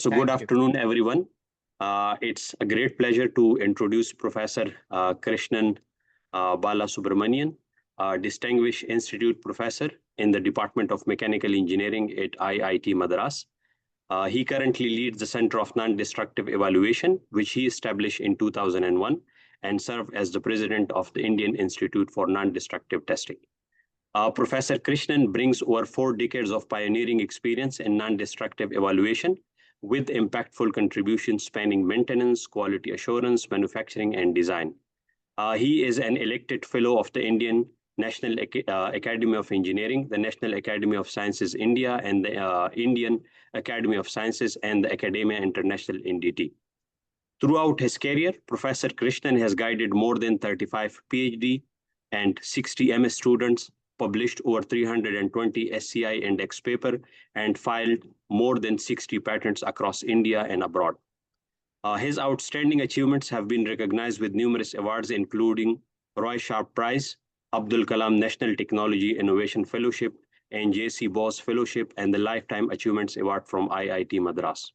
Good Thank you. afternoon, everyone. It's a great pleasure to introduce Professor Krishnan Balasubramanian, Distinguished Institute Professor in the Department of Mechanical Engineering at IIT Madras. He currently leads the Center of Non-Destructive Evaluation, which he established in 2001, and served as the president of the Indian Institute for Non-Destructive Testing. Professor Krishnan brings over 4 decades of pioneering experience in non-destructive evaluation with impactful contributions spanning maintenance, quality assurance, manufacturing, and design. He is an elected fellow of the Indian National Academy of Engineering, the National Academy of Sciences India, and the Indian Academy of Sciences and the Academia International NDT. Throughout his career, Professor Krishnan has guided more than 35 PhD and 60 MS students, published over 320 SCI index paper, and filed more than 60 patents across India and abroad. His outstanding achievements have been recognized with numerous awards, including Roy Sharpe Prize, Abdul Kalam National Technology Innovation Fellowship, and J.C. Bose Fellowship, and the Lifetime Achievements Award from IIT Madras.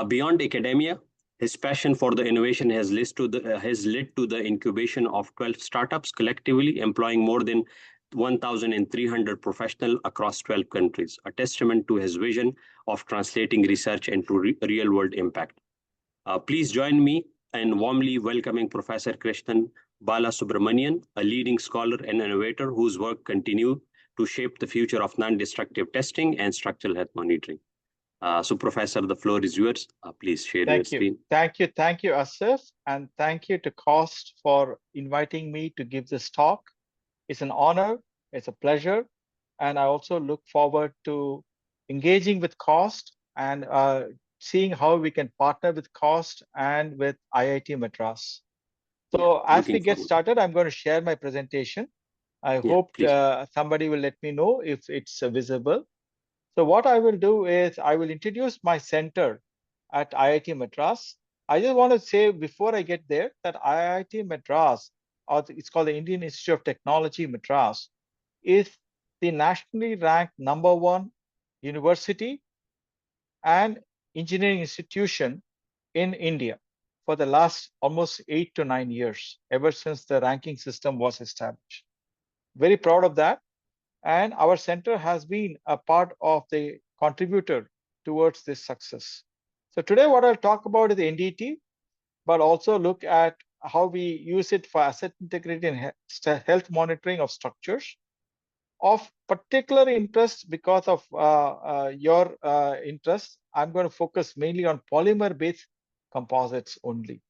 Beyond academia, his passion for the innovation has led to the incubation of 12 startups, collectively employing more than 1,300 professionals across 12 countries, a testament to his vision of translating research into real-world impact. Please join me in warmly welcoming Professor Krishnan Balasubramanian, a leading scholar and innovator whose work continues to shape the future of non-destructive testing and structural health monitoring. So, Professor, the floor is yours. Please share your screen. Thank you, Asif, and thank you to COST for inviting me to give this talk. It's an honor, it's a pleasure, and I also look forward to engaging with COST and seeing how we can partner with COST and with IIT Madras. So as we get started, I'm going to share my presentation. I hope somebody will let me know if it's visible. So what I will do is I will introduce my center at IIT Madras. I just want to say before I get there that IIT Madras, or it's called the Indian Institute of Technology Madras, is the nationally ranked #1 university and engineering institution in India for the last almost 8 to 9 years, ever since the ranking system was established. Very proud of that. And our center has been a part of the contributor towards this success. So today what I'll talk about is the NDT, but also look at how we use it for asset integrity and health monitoring of structures. Of particular interest, because of your interest, I'm going to focus mainly on polymer-based composites only.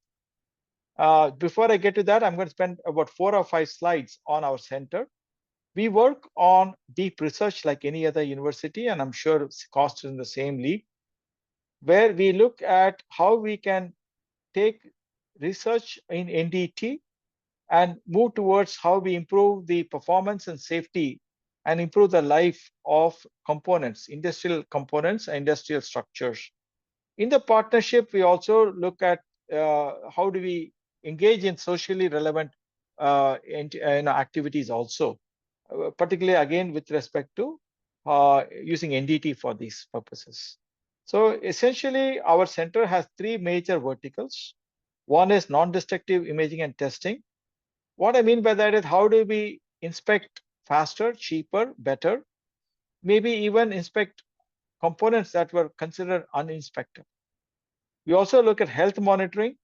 Before I get to that, I'm going to spend about 4 or 5 slides on our center. We work on deep research like any other university, and I'm sure COST is in the same league, where we look at how we can take research in NDT and move towards how we improve the performance and safety and improve the life of components, industrial components, and industrial structures. In the partnership, we also look at how do we engage in socially relevant activities also. Particularly again with respect to using NDT for these purposes. So essentially our center has 3 major verticals. One is non-destructive imaging and testing. What I mean by that is how do we inspect faster, cheaper, better, maybe even inspect components that were considered uninspected. We also look at health monitoring,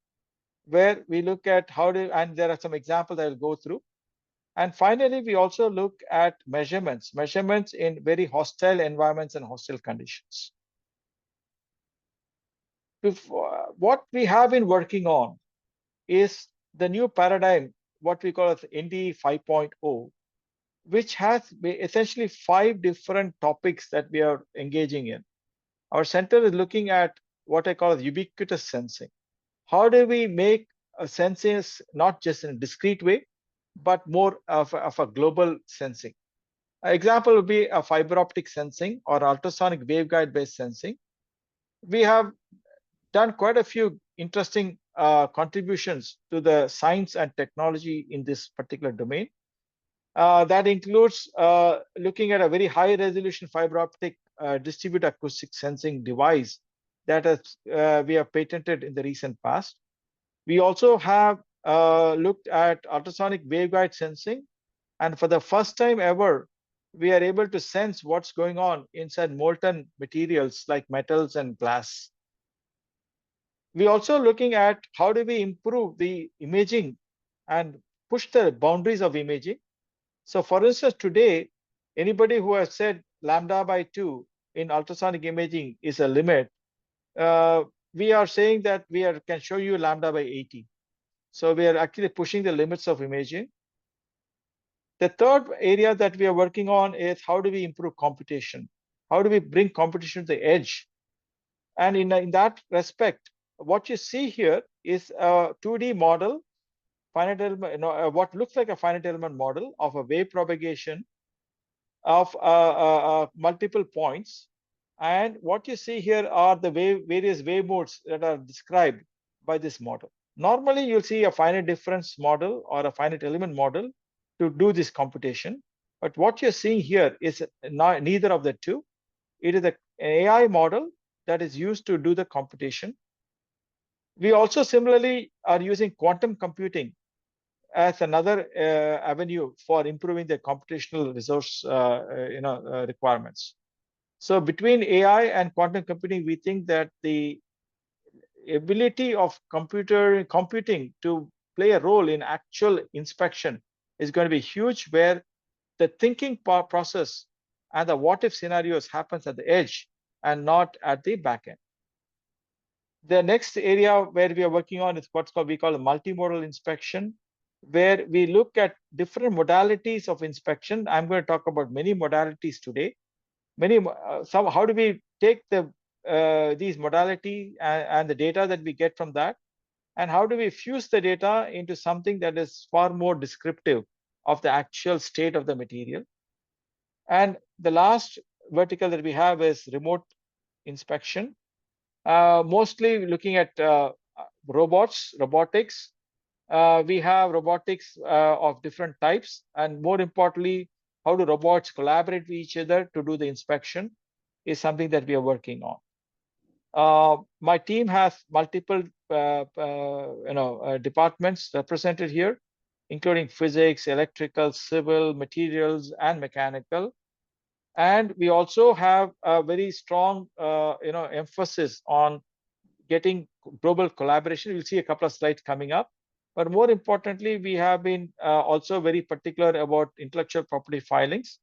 where we look at how do, and there are some examples I will go through. And finally, we also look at measurements in very hostile environments and hostile conditions. What we have been working on is the new paradigm, what we call as ND 5.0, which has essentially 5 different topics that we are engaging in. Our center is looking at what I call as ubiquitous sensing. How do we make sensors not just in a discrete way, but more of a global sensing? An example would be a fiber optic sensing or ultrasonic waveguide based sensing. We have done quite a few interesting contributions to the science and technology in this particular domain. That includes looking at a very high resolution fiber optic distributed acoustic sensing device that we have patented in the recent past. We also have looked at ultrasonic waveguide sensing, and for the first time ever, we are able to sense what's going on inside molten materials like metals and glass. We're also looking at how do we improve the imaging and push the boundaries of imaging. So for instance, today, anybody who has said lambda by 2 in ultrasonic imaging is a limit, uh, we are saying that can show you lambda by 80. So we are actually pushing the limits of imaging. The third area that we are working on is how do we improve computation? How do we bring computation to the edge? And in that respect, what you see here is a 2D model, finite element, what looks like a finite element model of a wave propagation of multiple points. And what you see here are the various wave modes that are described by this model. Normally, you'll see a finite difference model or a finite element model to do this computation. But what you're seeing here is neither of the two. It is an AI model that is used to do the computation. We also similarly are using quantum computing as another avenue for improving the computational resource requirements. So between AI and quantum computing, we think that the ability of computing to play a role in actual inspection is going to be huge, where the thinking process and the what if scenarios happens at the edge and not at the back end. The next area where we are working on is what's called, we call a multimodal inspection, where we look at different modalities of inspection. I'm going to talk about many modalities today. How do we take these modality and the data that we get from that, and how do we fuse the data into something that is far more descriptive of the actual state of the material. And the last vertical that we have is remote inspection, mostly looking at robotics. We have robotics of different types, and more importantly, how do robots collaborate with each other to do the inspection is something that we are working on. My team has multiple departments represented here, including physics, electrical, civil, materials, and mechanical. And we also have a very strong emphasis on getting global collaboration. You'll see a couple of slides coming up. But more importantly, we have been also very particular about intellectual property filings,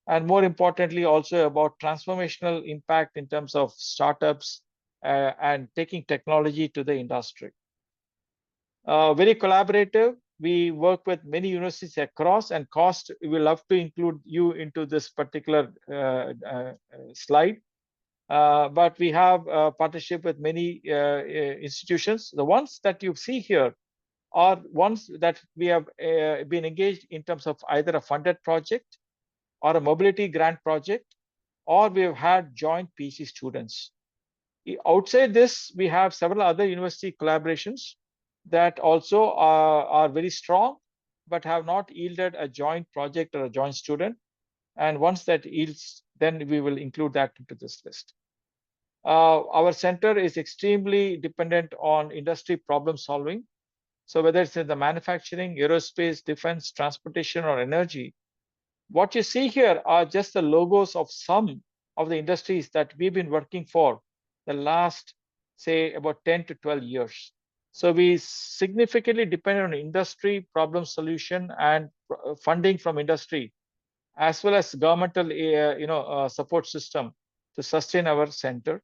and more importantly, also about transformational impact in terms of startups and taking technology to the industry. Very collaborative. We work with many universities across, and cost, we will love to include you into this particular slide. But we have a partnership with many institutions. The ones that you see here are ones that we have been engaged in terms of either a funded project or a mobility grant project, or we have had joint PhD students. Outside this, we have several other university collaborations that also are very strong, but have not yielded a joint project or a joint student. And once that yields, then we will include that into this list. Our center is extremely dependent on industry problem solving. So whether it's in the manufacturing, aerospace, defense, transportation, or energy, what you see here are just the logos of some of the industries that we've been working for the last, say, about 10 to 12 years. So we significantly depend on industry problem solution and funding from industry, as well as governmental support system to sustain our center.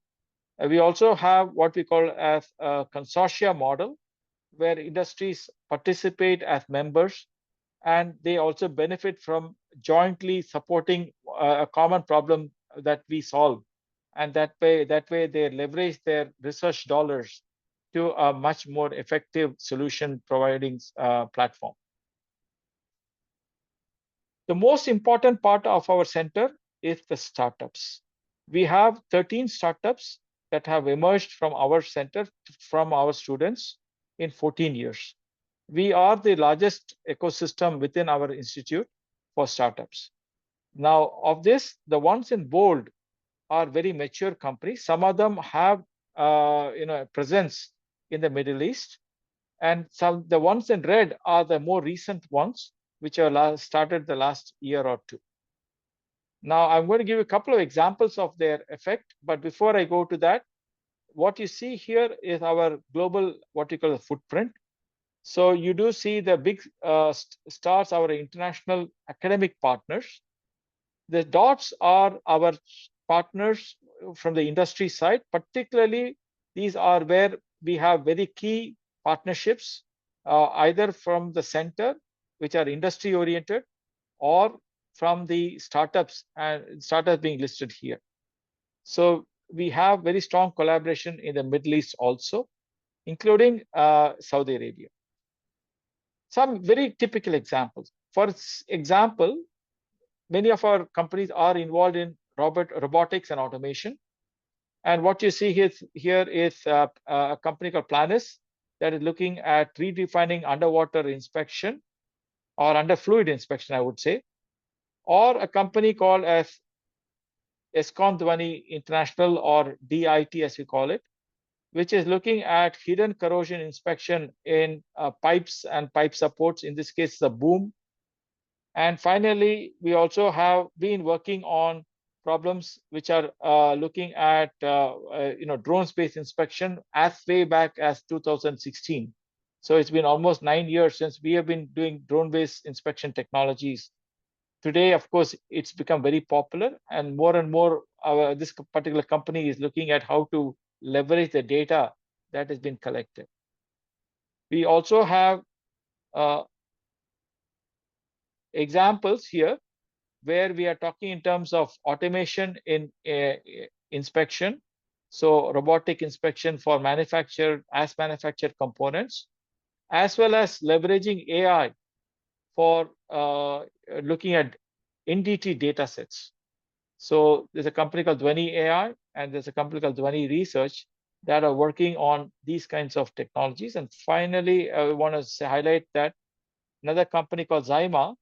We also have what we call as a consortia model, where industries participate as members, and they also benefit from jointly supporting a common problem that we solve. And that way they leverage their research dollars to a much more effective solution providing platform. The most important part of our center is the startups. We have 13 startups that have emerged from our center, from our students in 14 years. We are the largest ecosystem within our institute for startups. Now, of this, the ones in bold are very mature companies. Some of them have presence in the Middle East. And some the ones in red are the more recent ones, which are started the last year or two. Now, I'm going to give you a couple of examples of their effect. But before I go to that, what you see here is our global, what you call the footprint. So you do see the big stars, our international academic partners. The dots are our partners from the industry side. Particularly, these are where we have very key partnerships, either from the center, which are industry oriented, or from the startups, and startups being listed here. So we have very strong collaboration in the Middle East also, including Saudi Arabia. Some very typical examples. For example, many of our companies are involved in robotics and automation. And what you see here is a company called Planis that is looking at redefining underwater inspection or under fluid inspection, I would say, or a company called as ENERCOMP International, or DIT as we call it, which is looking at hidden corrosion inspection in pipes and pipe supports, in this case, the boom. And finally, we also have been working on problems which are looking at drone-based inspection as way back as 2016. So it's been almost 9 years since we have been doing drone-based inspection technologies. Today, of course, it's become very popular, and more this particular company is looking at how to leverage the data that has been collected. We also have examples here where we are talking in terms of automation in inspection. So robotic inspection for manufactured components, as well as leveraging AI for looking at NDT data sets. So there's a company called Dhwani AI, and there's a company called Dhwani Research that are working on these kinds of technologies. And finally, I want to highlight that another company called Zyma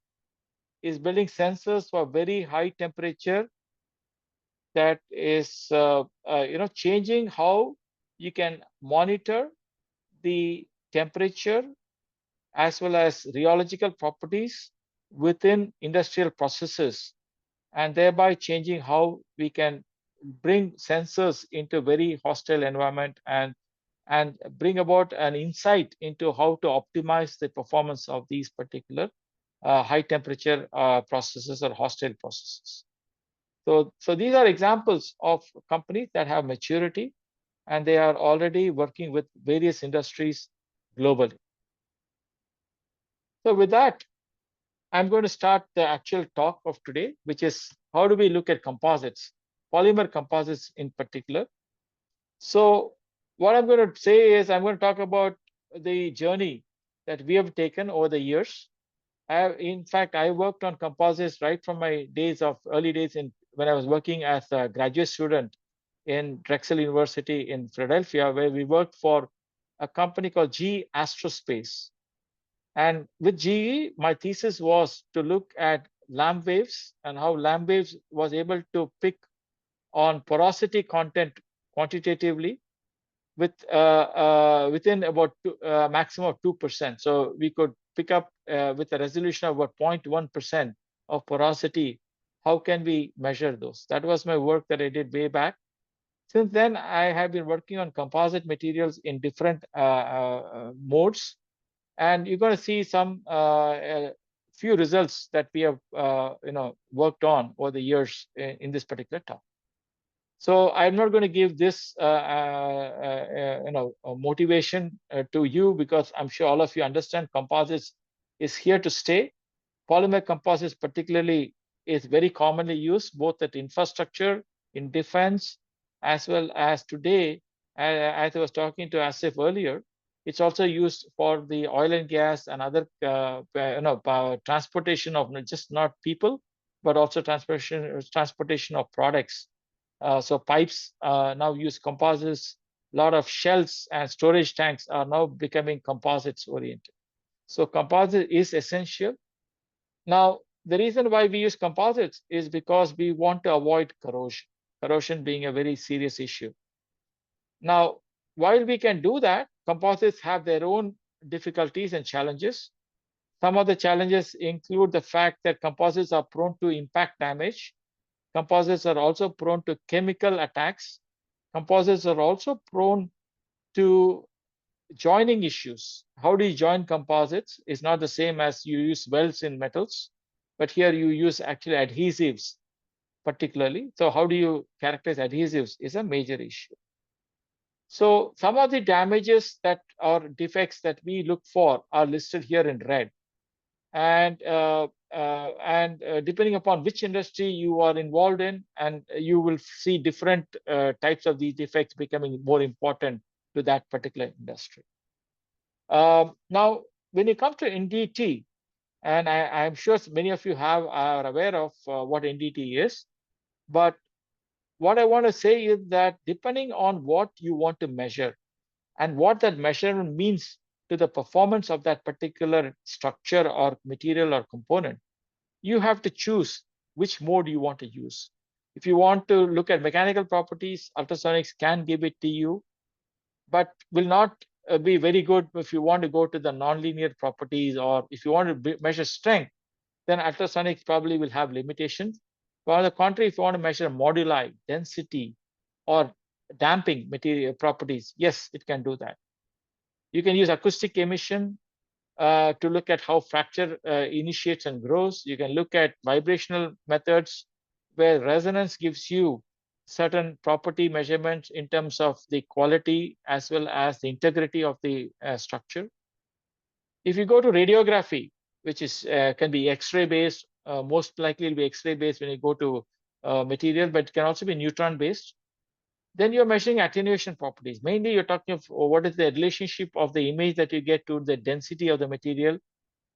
is building sensors for very high temperature that is changing how you can monitor the temperature as well as rheological properties within industrial processes, and thereby changing how we can bring sensors into a very hostile environment and bring about an insight into how to optimize the performance of these particular high temperature processes or hostile processes. So these are examples of companies that have maturity, and they are already working with various industries globally. So with that, I'm going to start the actual talk of today, which is how do we look at composites, polymer composites in particular. So what I'm going to say is I'm going to talk about the journey that we have taken over the years. In fact, I worked on composites right from my early days when I was working as a graduate student in Drexel University in Philadelphia, where we worked for a company called GE Astrospace. And with GE, my thesis was to look at Lamb waves and how Lamb waves was able to pick on porosity content quantitatively within about maximum of 2%. So we could pick up with a resolution of about 0.1% of porosity. How can we measure those? That was my work that I did way back. Since then, I have been working on composite materials in different modes. And you're going to see some few results that we have worked on over the years in this particular talk. So I'm not going to give this motivation to you, because I'm sure all of you understand composites is here to stay. Polymer composites particularly is very commonly used both at infrastructure, in defense, as well as today, as I was talking to Asif earlier, it's also used for the oil and gas and other transportation of not people, but also transportation of products. So pipes now use composites. A lot of shells and storage tanks are now becoming composites oriented. So composite is essential. Now, the reason why we use composites is because we want to avoid corrosion, corrosion being a very serious issue. Now, while we can do that, composites have their own difficulties and challenges. Some of the challenges include the fact that composites are prone to impact damage. Composites are also prone to chemical attacks. Composites are also prone to joining issues. How do you join composites? Is not the same as you use welds in metals, but here you use actually adhesives particularly. So how do you characterize adhesives is a major issue. So some of the damages that or defects that we look for are listed here in red. And depending upon which industry you are involved in, and you will see different types of these defects becoming more important to that particular industry. Now, when you come to NDT, and I'm sure many of you are aware of what NDT is, but what I want to say is that depending on what you want to measure and what that measurement means to the performance of that particular structure or material or component, you have to choose which mode you want to use. If you want to look at mechanical properties, ultrasonics can give it to you, but will not be very good if you want to go to the nonlinear properties, or if you want to measure strength, then ultrasonics probably will have limitations. But on the contrary, if you want to measure moduli, density, or damping material properties, yes, it can do that. You can use acoustic emission to look at how fracture initiates and grows. You can look at vibrational methods where resonance gives you certain property measurements in terms of the quality as well as the integrity of the structure. If you go to radiography, which is can be X-ray based, most likely will be X-ray based when you go to material, but it can also be neutron based. Then you're measuring attenuation properties. Mainly, you're talking of what is the relationship of the image that you get to the density of the material,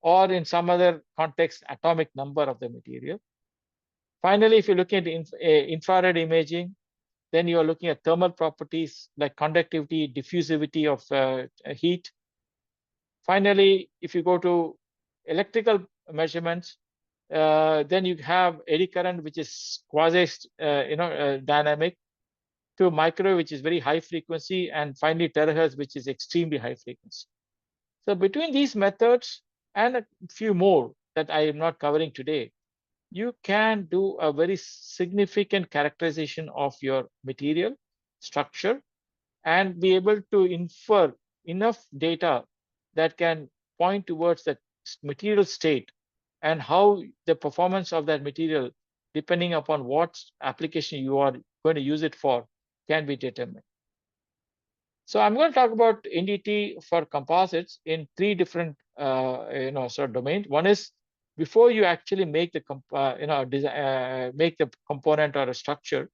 or in some other context, atomic number of the material. Finally, if you're looking at infrared imaging, then you're looking at thermal properties like conductivity, diffusivity of heat. Finally, if you go to electrical measurements, then you have eddy current, which is quasi dynamic, to microwave, which is very high frequency, and finally terahertz, which is extremely high frequency. So between these methods and a few more that I am not covering today, you can do a very significant characterization of your material structure and be able to infer enough data that can point towards the material state and how the performance of that material, depending upon what application you are going to use it for, can be determined. So I'm going to talk about NDT for composites in three different sort of domains. One is before you actually make the make the component or a structure,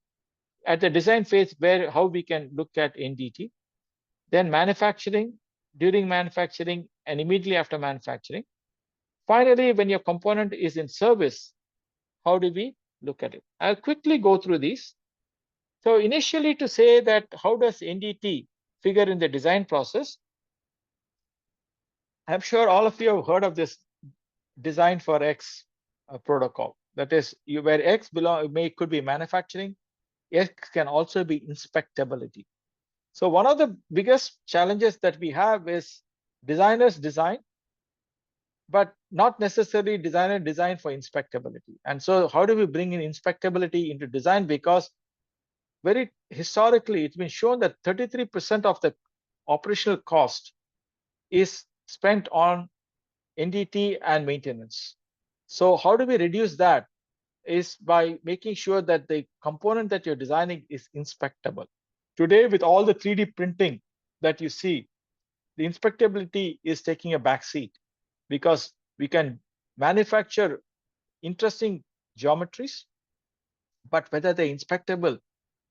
at the design phase, how we can look at NDT. Then manufacturing, during manufacturing, and immediately after manufacturing. Finally, when your component is in service, how do we look at it? I'll quickly go through these. So initially, to say that how does NDT figure in the design process, I'm sure all of you have heard of this design for X protocol. That is, where X could be manufacturing, X can also be inspectability. So one of the biggest challenges that we have is designers design, but not necessarily design for inspectability. And so how do we bring in inspectability into design? Because very historically, it's been shown that 33% of the operational cost is spent on NDT and maintenance. So how do we reduce that? Is by making sure that the component that you're designing is inspectable. Today, with all the 3D printing that you see, the inspectability is taking a back seat because we can manufacture interesting geometries, but whether they're inspectable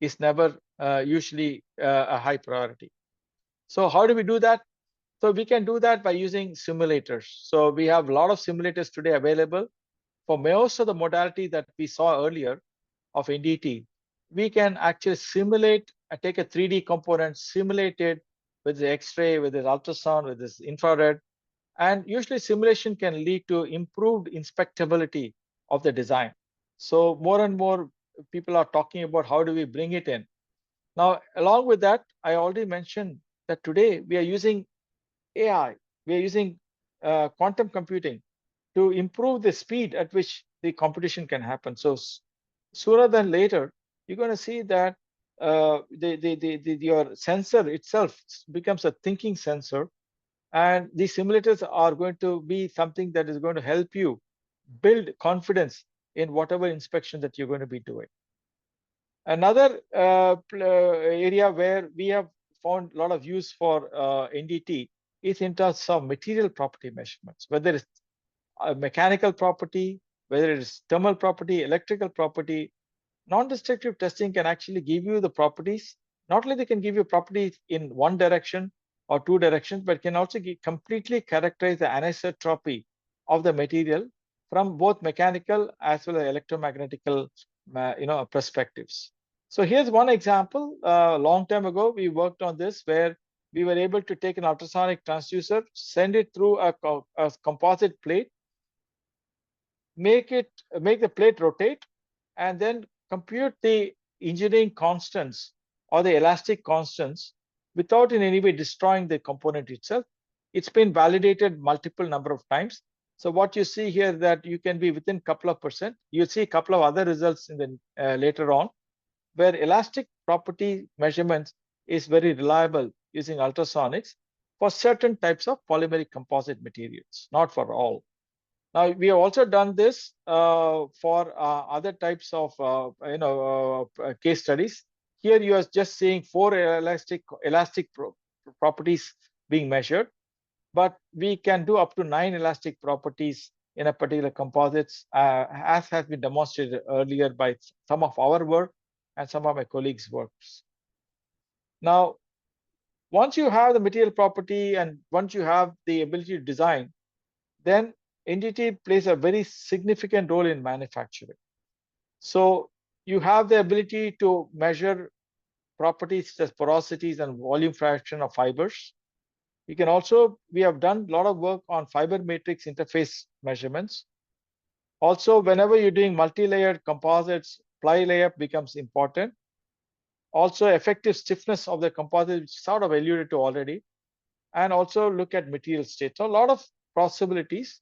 is never usually a high priority. So how do we do that? So we can do that by using simulators. So we have a lot of simulators today available. For most of the modality that we saw earlier of NDT, we can actually simulate, take a 3D component, simulate it with the X-ray, with the ultrasound, with this infrared. And usually simulation can lead to improved inspectability of the design. So more and more people are talking about how do we bring it in. Now, along with that, I already mentioned that today we are using AI, we are using quantum computing to improve the speed at which the competition can happen. So sooner than later, you're going to see that your sensor itself becomes a thinking sensor, and the simulators are going to be something that is going to help you build confidence in whatever inspection that you're going to be doing. Another area where we have found a lot of use for NDT is in terms of material property measurements, whether it's a mechanical property, whether it is thermal property, electrical property. Non-destructive testing can actually give you the properties. Not only they can give you properties in one direction or two directions, but can also completely characterize the anisotropy of the material from both mechanical as well as electromagnetical perspectives. So here's one example. A long time ago, we worked on this where we were able to take an ultrasonic transducer, send it through a composite plate, make the plate rotate, and then compute the engineering constants or the elastic constants without in any way destroying the component itself. It's been validated multiple number of times. So what you see here that you can be within couple of percent. You see a couple of other results in the later on, where elastic property measurements is very reliable using ultrasonics for certain types of polymeric composite materials, not for all. Now, we have also done this for other types of case studies. Here you are just seeing 4 elastic properties being measured, but we can do up to 9 elastic properties in a particular composites, as has been demonstrated earlier by some of our work and some of my colleagues' works. Now, once you have the material property and once you have the ability to design, then NDT plays a very significant role in manufacturing. So you have the ability to measure properties such as porosities and volume fraction of fibers. You can also, we have done a lot of work on fiber matrix interface measurements. Also, whenever you're doing multi-layered composites, ply layup becomes important. Also, effective stiffness of the composite, which sort of alluded to already, and also look at material state. So a lot of possibilities.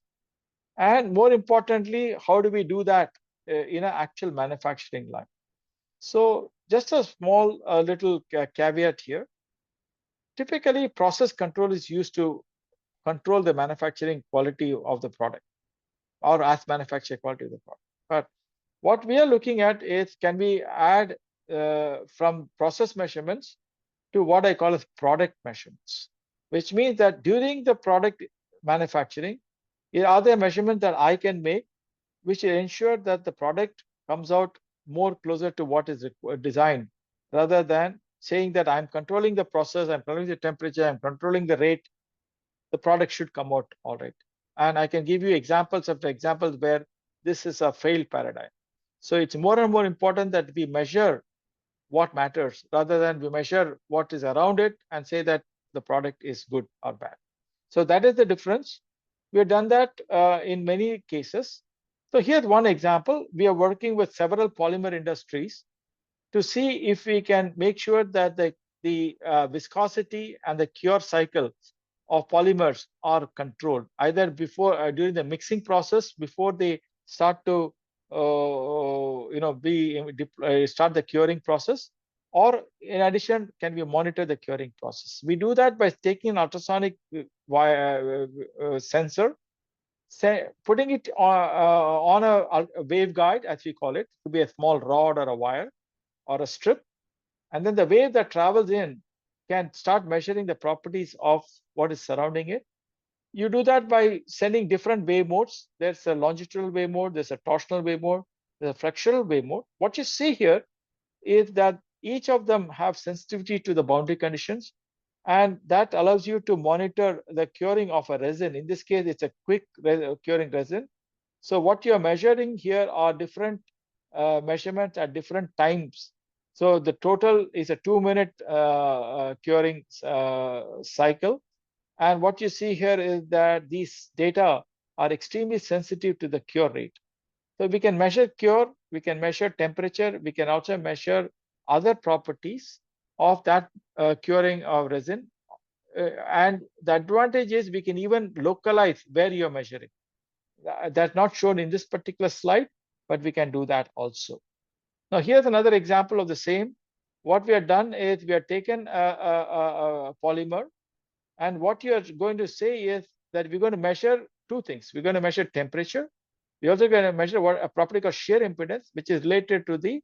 And more importantly, how do we do that in an actual manufacturing line? So just a small little caveat here. Typically, process control is used to control the manufacturing quality of the product or as manufacturing quality of the product. But what we are looking at is, can we add from process measurements to what I call as product measurements, which means that during the product manufacturing, are there measurements that I can make which ensure that the product comes out more closer to what is designed, rather than saying that I'm controlling the process, I'm controlling the temperature, I'm controlling the rate, the product should come out all right. And I can give you examples after examples where this is a failed paradigm. So it's more and more important that we measure what matters rather than we measure what is around it and say that the product is good or bad. So that is the difference. We have done that in many cases. So here's one example. We are working with several polymer industries to see if we can make sure that the viscosity and the cure cycle of polymers are controlled, either before during the mixing process, before they start to start the curing process, or in addition, can we monitor the curing process? We do that by taking an ultrasonic sensor, putting it on a waveguide, as we call it. It could be a small rod or a wire or a strip, and then the wave that travels in can start measuring the properties of what is surrounding it. You do that by sending different wave modes. There's a longitudinal wave mode, there's a torsional wave mode, there's a fractional wave mode. What you see here is that each of them have sensitivity to the boundary conditions, and that allows you to monitor the curing of a resin. In this case, it's a quick curing resin. So what you're measuring here are different measurements at different times. So the total is a 2-minute curing cycle. And what you see here is that these data are extremely sensitive to the cure rate. So we can measure cure, we can measure temperature, we can also measure other properties of that curing of resin. And the advantage is we can even localize where you're measuring. That's not shown in this particular slide, but we can do that also. Now, here's another example of the same. What we have done is we have taken a polymer, and what you are going to say is that we're going to measure two things. We're going to measure temperature. We're also going to measure what a property called shear impedance, which is related to the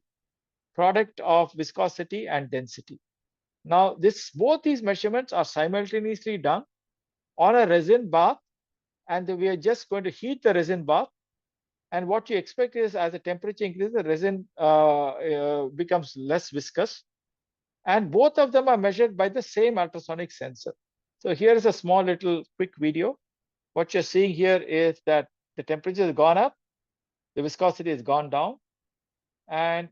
product of viscosity and density. Now, both these measurements are simultaneously done on a resin bath, and we are just going to heat the resin bath. And what you expect is, as the temperature increases, the resin becomes less viscous. And both of them are measured by the same ultrasonic sensor. So here is a small little quick video. What you're seeing here is that the temperature has gone up, the viscosity has gone down, and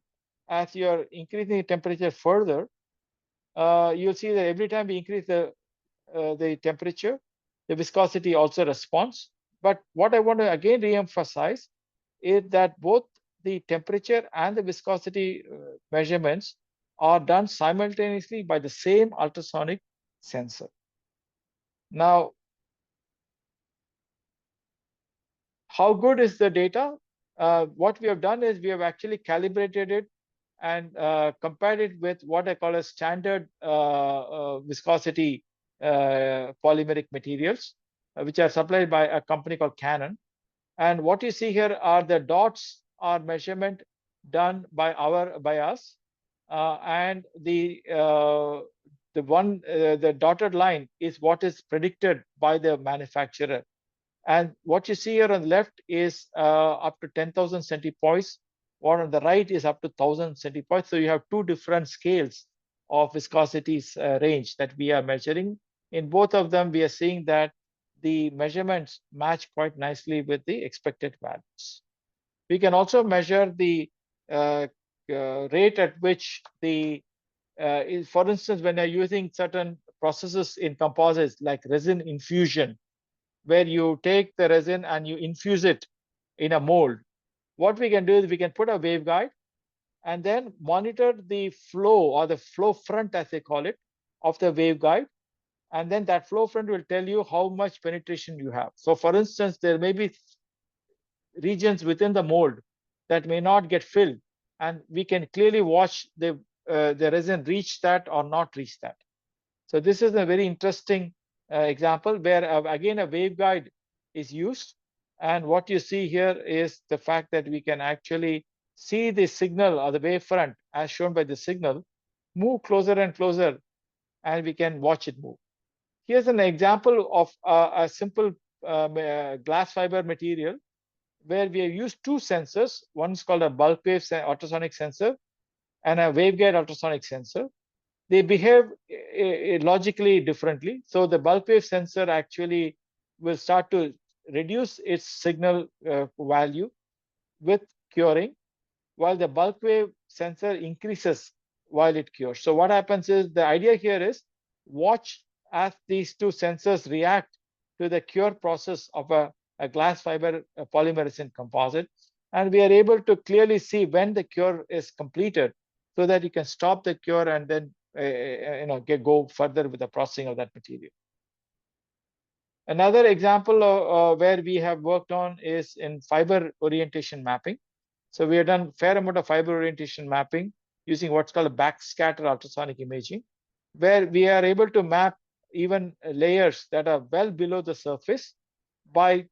as you're increasing the temperature further, you'll see that every time we increase the temperature, the viscosity also responds. But what I want to again re-emphasize is that both the temperature and the viscosity measurements are done simultaneously by the same ultrasonic sensor. Now, how good is the data? What we have done is we have actually calibrated it and compared it with what I call a standard viscosity polymeric materials, which are supplied by a company called Canon. And what you see here are the dots are measurement done by us, and the dotted line is what is predicted by the manufacturer. And what you see here on the left is up to 10,000 centipoise, or on the right is up to 1,000 centipoise. So you have two different scales of viscosities range that we are measuring. In both of them, we are seeing that the measurements match quite nicely with the expected values. We can also measure the rate at which for instance, when you're using certain processes in composites like resin infusion, where you take the resin and you infuse it in a mold. What we can do is we can put a waveguide and then monitor the flow, or the flow front as they call it, of the waveguide. And then that flow front will tell you how much penetration you have. So for instance, there may be regions within the mold that may not get filled, and we can clearly watch the resin reach that or not reach that. So this is a very interesting example where again a waveguide is used, and what you see here is the fact that we can actually see the signal or the wavefront as shown by the signal move closer and closer, and we can watch it move. Here's an example of a simple glass fiber material where we have used two sensors. One is called a bulk wave ultrasonic sensor and a waveguide ultrasonic sensor. They behave logically differently. So the bulk wave sensor actually will start to reduce its signal value with curing, while the bulk wave sensor increases while it cures. So what happens is, the idea here is watch as these two sensors react to the cure process of a glass fiber polymer resin composite. And we are able to clearly see when the cure is completed, so that you can stop the cure and then go further with the processing of that material. Another example where we have worked on is in fiber orientation mapping. So we have done a fair amount of fiber orientation mapping using what's called a backscatter ultrasonic imaging, where we are able to map even layers that are well below the surface by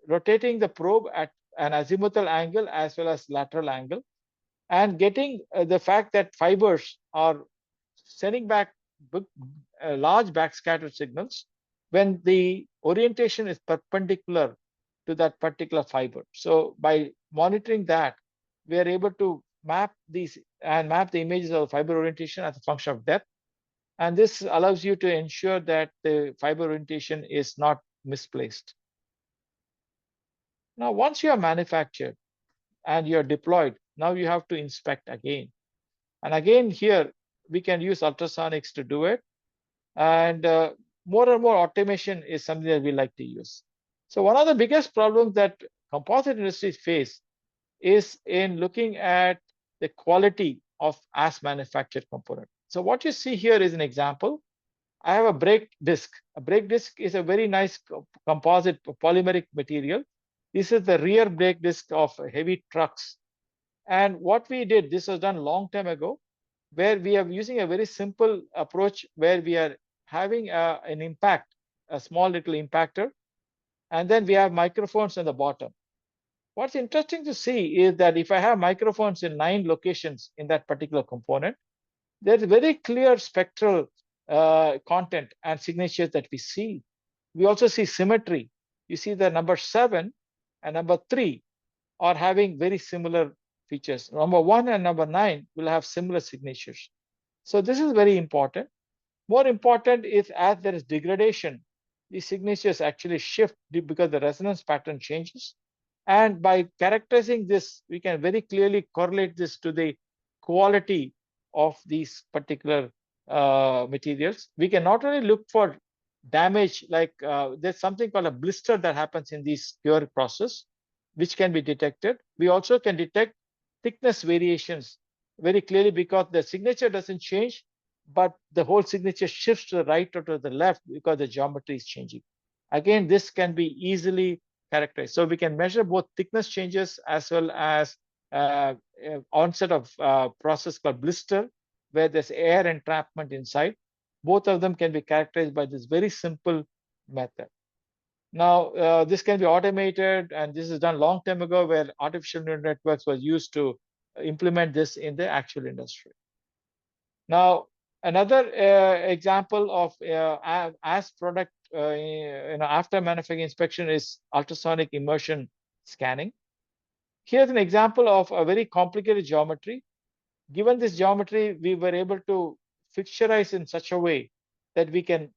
rotating the probe at an azimuthal angle as well as lateral angle, and getting the fact that fibers are sending back large backscatter signals when the orientation is perpendicular to that particular fiber. So by monitoring that, we are able to map these and map the images of fiber orientation as a function of depth. And this allows you to ensure that the fiber orientation is not misplaced. Now, once you are manufactured and you're deployed, now you have to inspect again. And again, here, we can use ultrasonics to do it. And more and more automation is something that we like to use. So one of the biggest problems that composite industries face is in looking at the quality of as manufactured component. So what you see here is an example. I have a brake disc. A brake disc is a very nice composite polymeric material. This is the rear brake disc of heavy trucks. And what we did, this was done long time ago, where we are using a very simple approach where we are having an impact, a small little impactor, and then we have microphones on the bottom. What's interesting to see is that if I have microphones in 9 locations in that particular component, there's very clear spectral content and signatures that we see. We also see symmetry. You see the number 7 and number 3 are having very similar features. Number 1 and number 9 will have similar signatures. So this is very important. More important is as there is degradation, the signatures actually shift because the resonance pattern changes. And by characterizing this, we can very clearly correlate this to the quality of these particular materials. We can not only look for damage, like there's something called a blister that happens in this cure process, which can be detected. We also can detect thickness variations very clearly because the signature doesn't change, but the whole signature shifts to the right or to the left because the geometry is changing. Again, this can be easily characterized. So we can measure both thickness changes as well as onset of process called blister, where there's air entrapment inside. Both of them can be characterized by this very simple method. Now, this can be automated, and this is done long time ago where artificial neural networks was used to implement this in the actual industry. Now, another example of as product after manufacturing inspection is ultrasonic immersion scanning. Here's an example of a very complicated geometry. Given this geometry, we were able to fixturize in such a way that we can,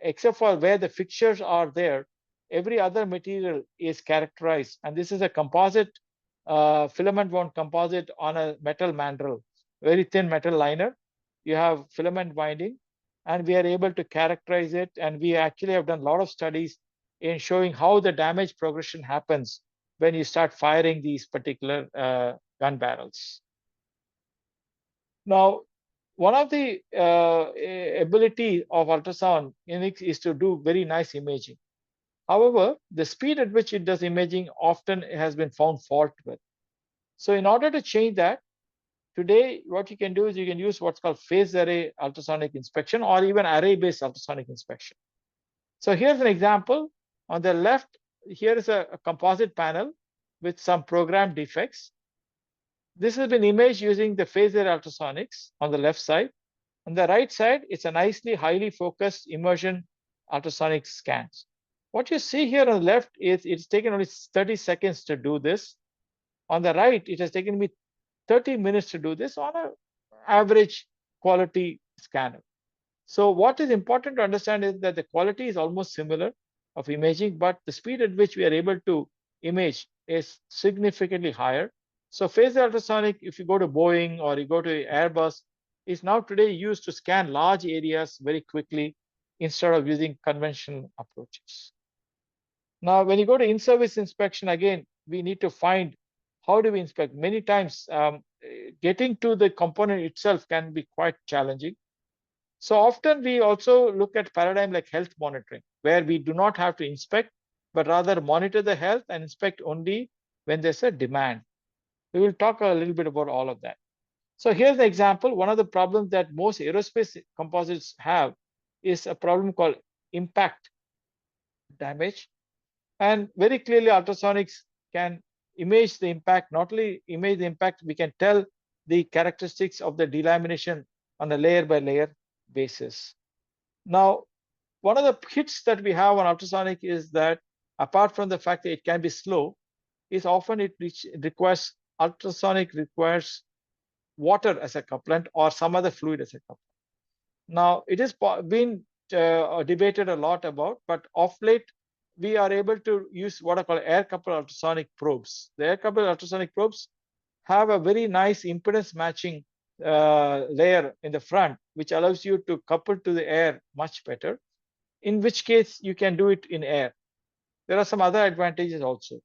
except for where the fixtures are there, every other material is characterized. And this is a composite, filament wound composite on a metal mandrel, very thin metal liner. You have filament winding, and we are able to characterize it. And we actually have done a lot of studies in showing how the damage progression happens when you start firing these particular gun barrels. Now, one of the ability of ultrasound is to do very nice imaging. However, the speed at which it does imaging often has been found fault with. So in order to change that, today what you can do is you can use what's called phase array ultrasonic inspection or even array-based ultrasonic inspection. So here's an example. On the left, here is a composite panel with some programmed defects. This has been imaged using the phase array ultrasonics on the left side. On the right side, it's a nicely highly focused immersion ultrasonic scans. What you see here on the left is it's taken only 30 seconds to do this. On the right, it has taken me 30 minutes to do this on an average quality scanner. So what is important to understand is that the quality is almost similar of imaging, but the speed at which we are able to image is significantly higher. So phase ultrasonic, if you go to Boeing or you go to Airbus, is now today used to scan large areas very quickly instead of using conventional approaches. Now, when you go to in-service inspection, again, we need to find how do we inspect. Many times, getting to the component itself can be quite challenging. So often we also look at paradigm like health monitoring, where we do not have to inspect, but rather monitor the health and inspect only when there's a demand. We will talk a little bit about all of that. So here's the example. One of the problems that most aerospace composites have is a problem called impact damage. And very clearly, ultrasonics can image the impact. Not only image the impact, we can tell the characteristics of the delamination on a layer by layer basis. Now, one of the hits that we have on ultrasonic is that apart from the fact that it can be slow, is often it requires ultrasonic requires water as a couplant or some other fluid as a couplant. Now, it has been debated a lot about, but of late, we are able to use what are called air-coupled ultrasonic probes. The air-coupled ultrasonic probes have a very nice impedance matching layer in the front, which allows you to couple to the air much better, in which case you can do it in air. There are some other advantages also.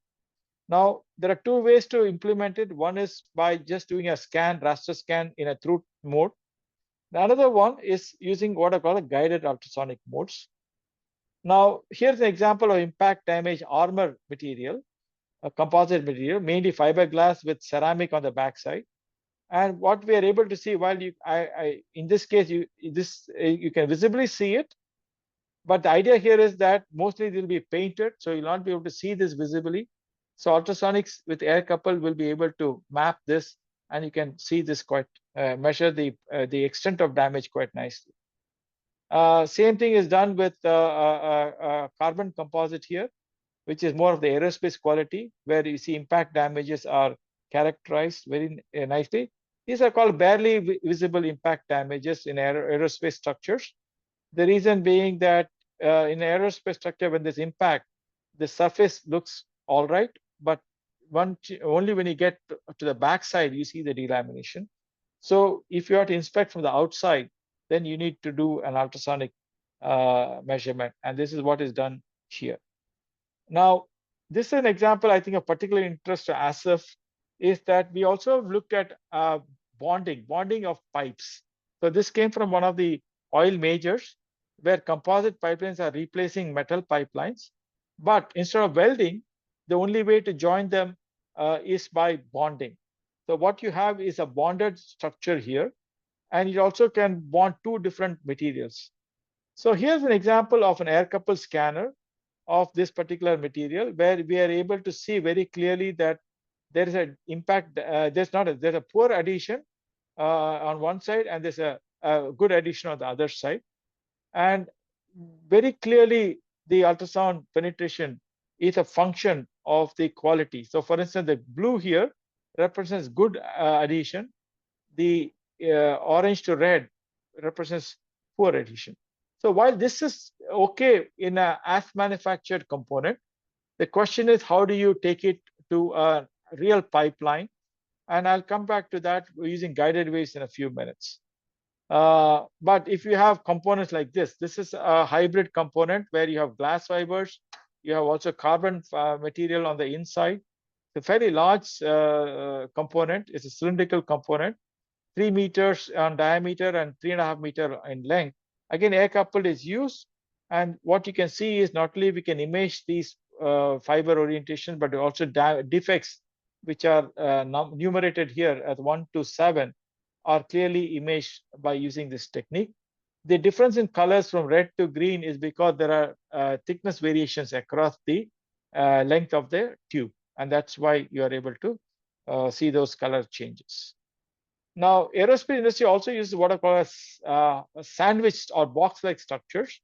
Now, there are two ways to implement it. One is by just doing a scan, raster scan in a through mode. The another one is using what I call a guided ultrasonic modes. Now, here's an example of impact damage armor material, a composite material, mainly fiberglass with ceramic on the backside. And what we are able to see, while in this case, you can visibly see it, but the idea here is that mostly they'll be painted, so you'll not be able to see this visibly. So ultrasonics with air coupled will be able to map this, and you can see this quite measure the extent of damage quite nicely. Same thing is done with carbon composite here, which is more of the aerospace quality, where you see impact damages are characterized very nicely. These are called barely visible impact damages in aerospace structures. The reason being that in aerospace structure, when there's impact, the surface looks all right, but only when you get to the backside, you see the delamination. So if you are to inspect from the outside, then you need to do an ultrasonic measurement, and this is what is done here. Now, this is an example, I think, of particular interest to ASIF is that we also looked at bonding of pipes. So this came from one of the oil majors where composite pipelines are replacing metal pipelines. But instead of welding, the only way to join them is by bonding. So what you have is a bonded structure here, and it also can bond two different materials. So here's an example of an air coupled scanner of this particular material, where we are able to see very clearly that there is an impact. There's a poor adhesion on one side, and there's a good adhesion on the other side. And very clearly, the ultrasound penetration is a function of the quality. So, for instance, the blue here represents good adhesion. The orange to red represents poor adhesion. So while this is okay in a as manufactured component, the question is how do you take it to a real pipeline? And I'll come back to that using guided waves in a few minutes. But if you have components like this is a hybrid component where you have glass fibers, you have also carbon material on the inside. It's a fairly large component. It's a cylindrical component, 3 meters on diameter and 3.5 meters in length. Again, air coupled is used. And what you can see is not only we can image these fiber orientation, but also defects, which are numerated here as 1 to 7, are clearly imaged by using this technique. The difference in colors from red to green is because there are thickness variations across the length of the tube. And that's why you are able to see those color changes. Now, aerospace industry also uses what I call as sandwiched or box-like structures,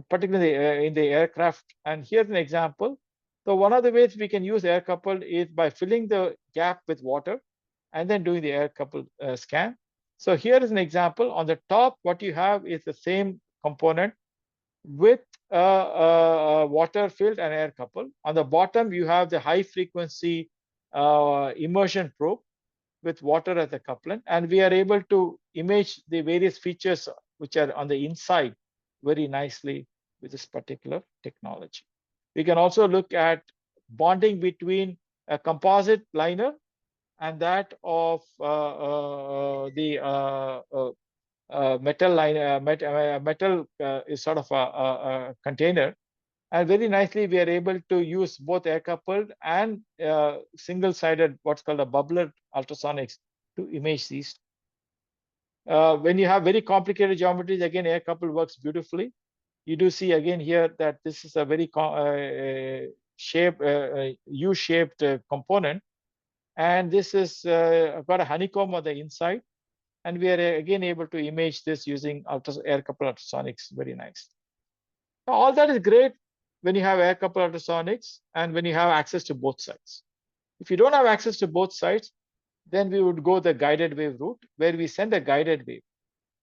particularly in the aircraft. And here's an example. So one of the ways we can use air coupled is by filling the gap with water and then doing the air coupled scan. So here is an example. On the top, what you have is the same component with water filled and air coupled. On the bottom, you have the high frequency immersion probe with water as a couplant, and we are able to image the various features which are on the inside very nicely with this particular technology. We can also look at bonding between a composite liner and that of the metal liner. Metal is sort of a container. And very nicely, we are able to use both air coupled and single-sided, what's called a bubbler ultrasonics to image these. When you have very complicated geometries, again, air coupled works beautifully. You do see again here that this is a very U-shaped component. And this is got a honeycomb on the inside. And we are again able to image this using air coupled ultrasonics very nice. Now, all that is great when you have air coupled ultrasonics and when you have access to both sides. If you don't have access to both sides, then we would go the guided wave route where we send a guided wave.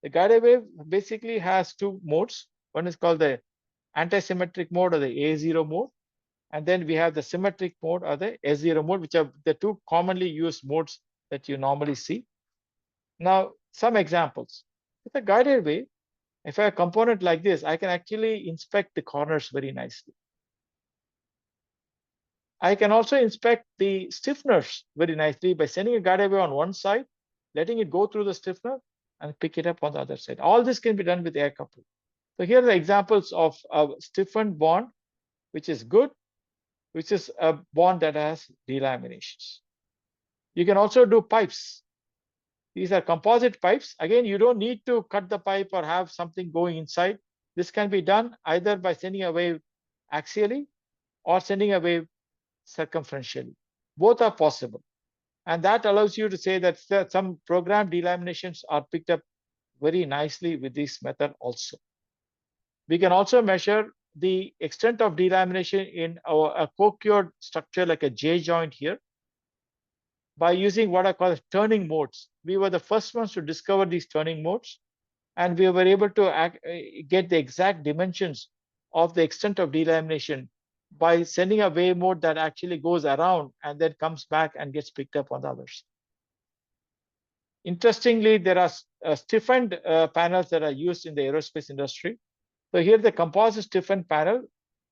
The guided wave basically has two modes. One is called the anti-symmetric mode or the A0 mode. And then we have the symmetric mode or the S0 mode, which are the two commonly used modes that you normally see. Now, some examples. With a guided wave, if I have a component like this, I can actually inspect the corners very nicely. I can also inspect the stiffeners very nicely by sending a guided wave on one side, letting it go through the stiffener, and pick it up on the other side. All this can be done with air couple. So here are the examples of a stiffened bond, which is good, which is a bond that has delaminations. You can also do pipes. These are composite pipes. Again, you don't need to cut the pipe or have something going inside. This can be done either by sending a wave axially or sending a wave circumferentially. Both are possible. And that allows you to say that some program delaminations are picked up very nicely with this method also. We can also measure the extent of delamination in a co-cured structure like a J joint here by using what I call turning modes. We were the first ones to discover these turning modes, and we were able to get the exact dimensions of the extent of delamination by sending a wave mode that actually goes around and then comes back and gets picked up on the others. Interestingly, there are stiffened panels that are used in the aerospace industry. So here the composite stiffened panel,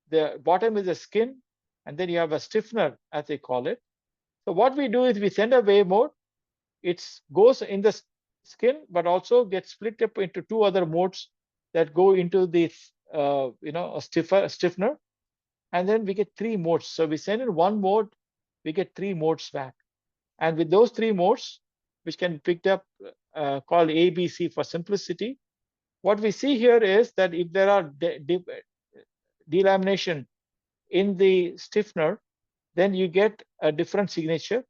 the bottom is a skin, and then you have a stiffener, as they call it. So what we do is we send a wave mode. It goes in the skin, but also gets split up into two other modes that go into this, a stiffener. And then we get three modes. So we send in one mode, we get three modes back. And with those three modes, which can be picked up, called A, B, C for simplicity, what we see here is that if there are delamination in the stiffener, then you get a different signature.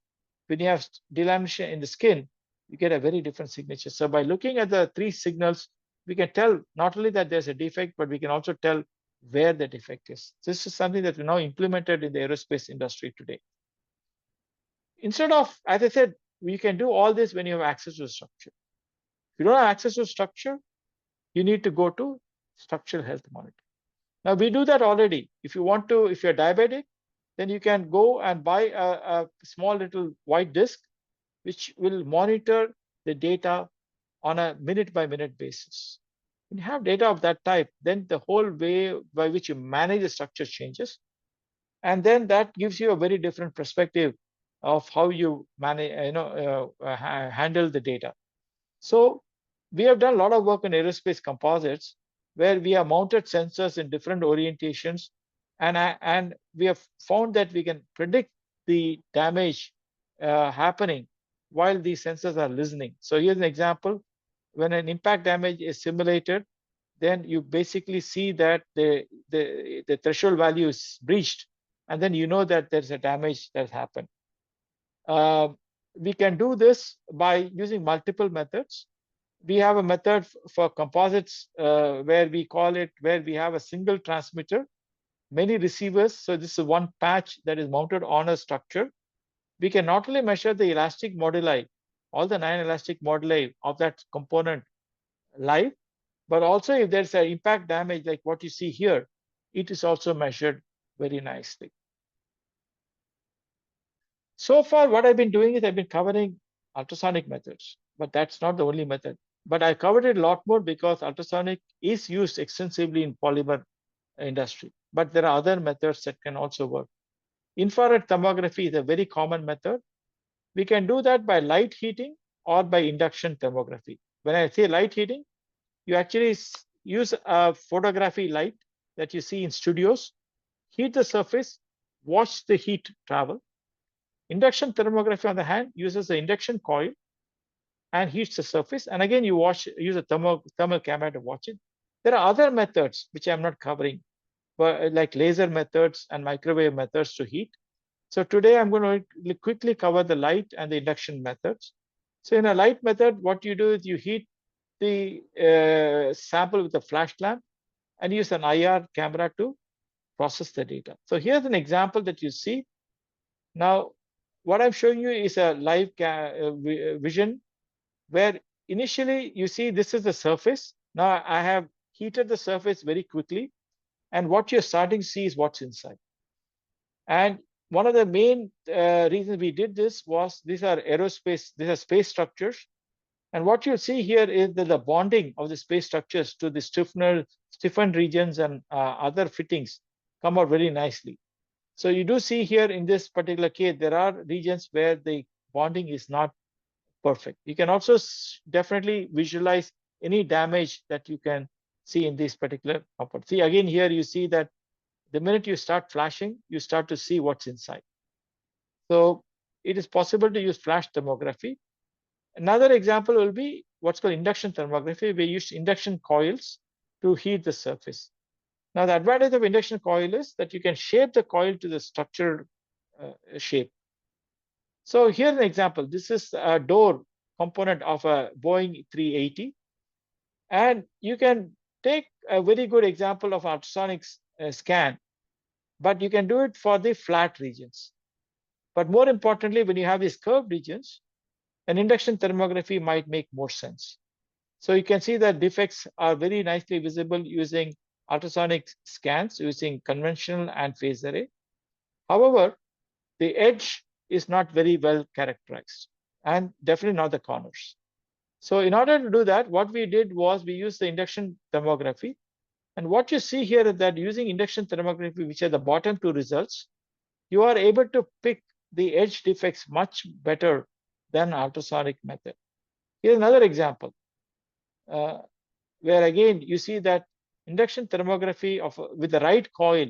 When you have delamination in the skin, you get a very different signature. So by looking at the three signals, we can tell not only that there's a defect, but we can also tell where the defect is. This is something that we now implemented in the aerospace industry today. Instead of, as I said, we can do all this when you have access to the structure. If you don't have access to structure, you need to go to structural health monitor. Now we do that already. If you want to, if you're diabetic, then you can go and buy a small little white disk, which will monitor the data on a minute-by-minute basis. When you have data of that type, then the whole way by which you manage the structure changes. And then that gives you a very different perspective of how you manage, handle the data. So we have done a lot of work in aerospace composites, where we have mounted sensors in different orientations, and we have found that we can predict the damage happening while these sensors are listening. So here's an example. When an impact damage is simulated, then you basically see that the threshold value is breached, and then you know that there's a damage that happened. We can do this by using multiple methods. We have a method for composites where we have a single transmitter, many receivers. So this is one patch that is mounted on a structure. We can not only measure the elastic moduli, all the 9 elastic moduli of that component live, but also if there's an impact damage like what you see here, it is also measured very nicely. So far, what I've been doing is I've been covering ultrasonic methods, but that's not the only method. But I covered it a lot more because ultrasonic is used extensively in polymer industry. But there are other methods that can also work. Infrared thermography is a very common method. We can do that by light heating or by induction thermography. When I say light heating, you actually use a photography light that you see in studios, heat the surface, watch the heat travel. Induction thermography, on the hand, uses the induction coil and heats the surface. And again, you use a thermal camera to watch it. There are other methods which I'm not covering, but like laser methods and microwave methods to heat. So today I'm going to quickly cover the light and the induction methods. So in a light method, what you do is you heat the sample with a flash lamp and use an IR camera to process the data. So here's an example that you see. Now, what I'm showing you is a live vision where initially you see this is the surface. Now I have heated the surface very quickly, and what you're starting to see is what's inside. And one of the main reasons we did this was these are space structures. And what you see here is that the bonding of the space structures to the stiffened regions and other fittings come out very nicely. So you do see here in this particular case, there are regions where the bonding is not perfect. You can also definitely visualize any damage that you can see in this particular component. See, again, here you see that the minute you start flashing, you start to see what's inside. So it is possible to use flash thermography. Another example will be what's called induction thermography. We use induction coils to heat the surface. Now, the advantage of induction coil is that you can shape the coil to the structured shape. So here's an example. This is a door component of a Boeing 380. And you can take a very good example of ultrasonic scan, but you can do it for the flat regions. But more importantly, when you have these curved regions, an induction thermography might make more sense. So you can see that defects are very nicely visible using ultrasonic scans, using conventional and phase array. However, the edge is not very well characterized, and definitely not the corners. So in order to do that, what we did was we used the induction thermography. And what you see here is that using induction thermography, which are the bottom two results, you are able to pick the edge defects much better than ultrasonic method. Here's another example, where again, you see that induction thermography with the right coil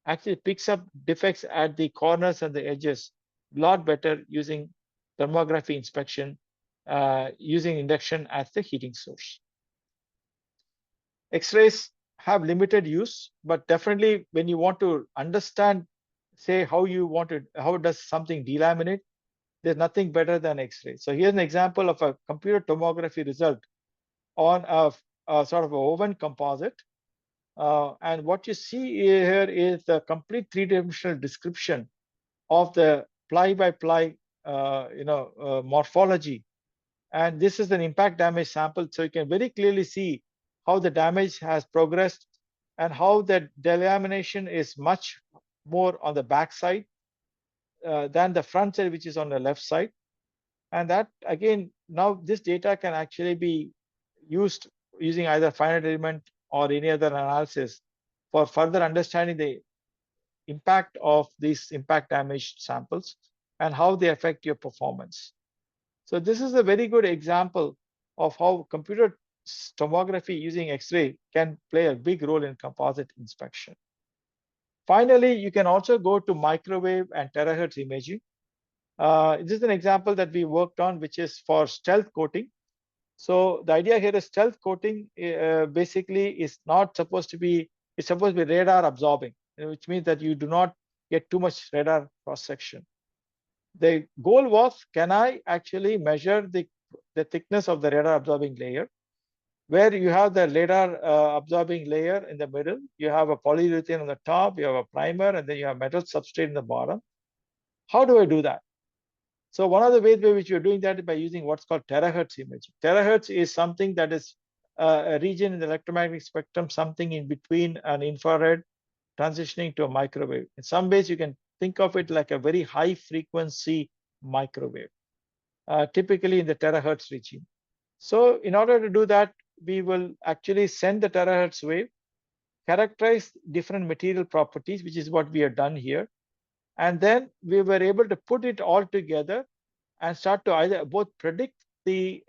actually picks up defects at the corners and the edges a lot better using thermography inspection, using induction as the heating source. X-rays have limited use, but definitely when you want to understand, say, how does something delaminate, there's nothing better than X-ray. So here's an example of a computer tomography result on a sort of a woven composite. And what you see here is the complete three-dimensional description of the ply-by-ply morphology. And this is an impact damage sample. So you can very clearly see how the damage has progressed and how the delamination is much more on the back side than the front side, which is on the left side. And that, again, now this data can actually be used using either finite element or any other analysis for further understanding the impact of these impact damage samples and how they affect your performance. So this is a very good example of how computer tomography using X-ray can play a big role in composite inspection. Finally, you can also go to microwave and terahertz imaging. This is an example that we worked on, which is for stealth coating. So the idea here is stealth coating basically is not supposed to be, it's supposed to be radar absorbing, which means that you do not get too much radar cross section. The goal was, can I actually measure the thickness of the radar absorbing layer, where you have the radar absorbing layer in the middle, you have a polyurethane on the top, you have a primer, and then you have metal substrate in the bottom. How do I do that? So one of the ways by which you're doing that is by using what's called terahertz imaging. Terahertz is something that is a region in the electromagnetic spectrum, something in between an infrared transitioning to a microwave. In some ways, you can think of it like a very high frequency microwave, typically in the terahertz region. So in order to do that, we will actually send the terahertz wave, characterize different material properties, which is what we have done here. And then we were able to put it all together and start to either both predict the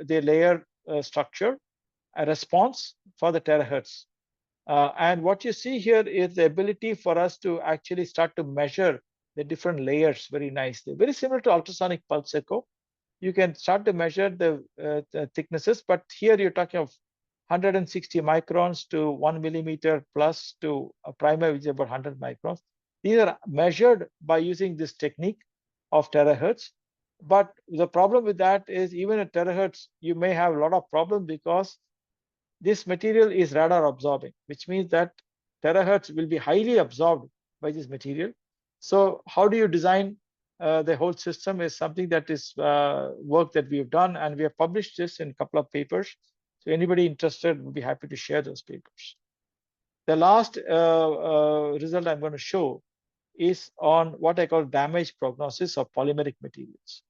layer structure, a response for the terahertz. And what you see here is the ability for us to actually start to measure the different layers very nicely. Very similar to ultrasonic pulse echo. You can start to measure the thicknesses, but here you're talking of 160 microns to 1 millimeter plus to a primer, which is about 100 microns. These are measured by using this technique of terahertz. But the problem with that is even at terahertz, you may have a lot of problems because this material is radar absorbing, which means that terahertz will be highly absorbed by this material. So how do you design the whole system is something that is work that we have done, and we have published this in a couple of papers. So anybody interested would be happy to share those papers. The last result I'm going to show is on what I call damage prognosis of polymeric materials.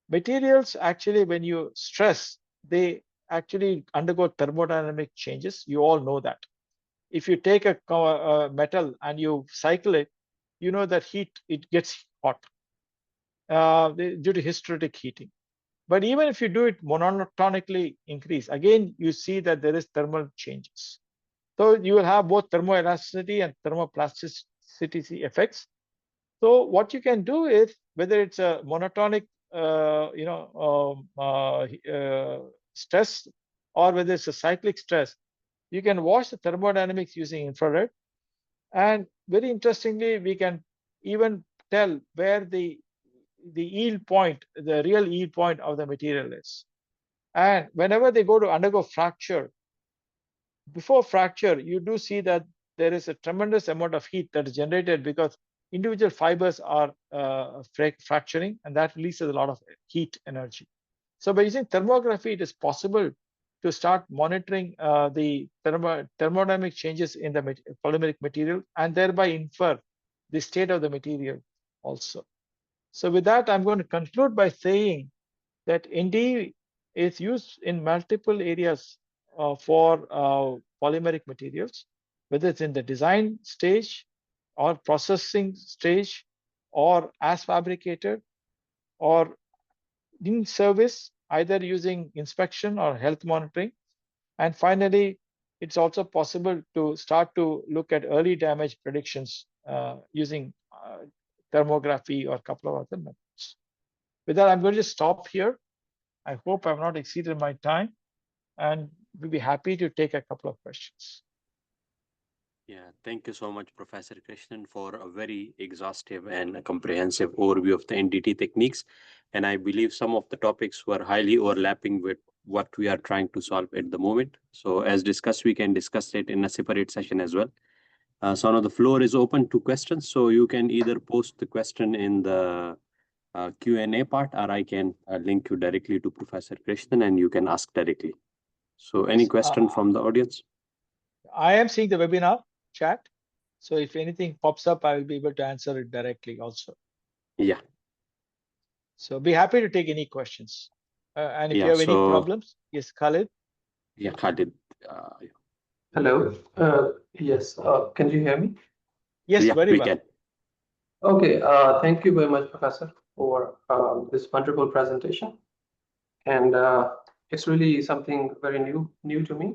Materials actually, when you stress, they actually undergo thermodynamic changes. You all know that. If you take a metal and you cycle it, you know that it gets hot due to hysteretic heating. But even if you do it monotonically increase, again, you see that there is thermal changes. So you will have both thermoelasticity and thermoplasticity effects. So what you can do is, whether it's a monotonic, stress, or whether it's a cyclic stress, you can watch the thermodynamics using infrared. And very interestingly, we can even tell where the yield point, the real yield point of the material is. And whenever they go to undergo fracture, before fracture, you do see that there is a tremendous amount of heat that is generated because individual fibers are fracturing, and that releases a lot of heat energy. So by using thermography, it is possible to start monitoring the thermodynamic changes in the polymeric material and thereby infer the state of the material also. So with that, I'm going to conclude by saying that NDE is used in multiple areas for polymeric materials, whether it's in the design stage or processing stage or as fabricated or in service, either using inspection or health monitoring. And finally, it's also possible to start to look at early damage predictions using thermography or a couple of other methods. With that, I'm going to stop here. I hope I've not exceeded my time, and we'll be happy to take a couple of questions. Yeah, thank you so much, Professor Krishnan, for a very exhaustive and a comprehensive overview of the NDT techniques. And I believe some of the topics were highly overlapping with what we are trying to solve at the moment. So as discussed, we can discuss it in a separate session as well. So now the floor is open to questions. So you can either post the question in the Q&A part, or I can link you directly to Professor Krishnan and you can ask directly. So any question from the audience? I am seeing the webinar chat. So if anything pops up, I will be able to answer it directly also. Yeah. So be happy to take any questions. And if you have any problems, yes, Khalid. Yeah, Khalid. Hello. Yes. Can you hear me? Yes, yeah, very we well. Can. Okay. Thank you very much, Professor, for this wonderful presentation. And it's really something very new to me.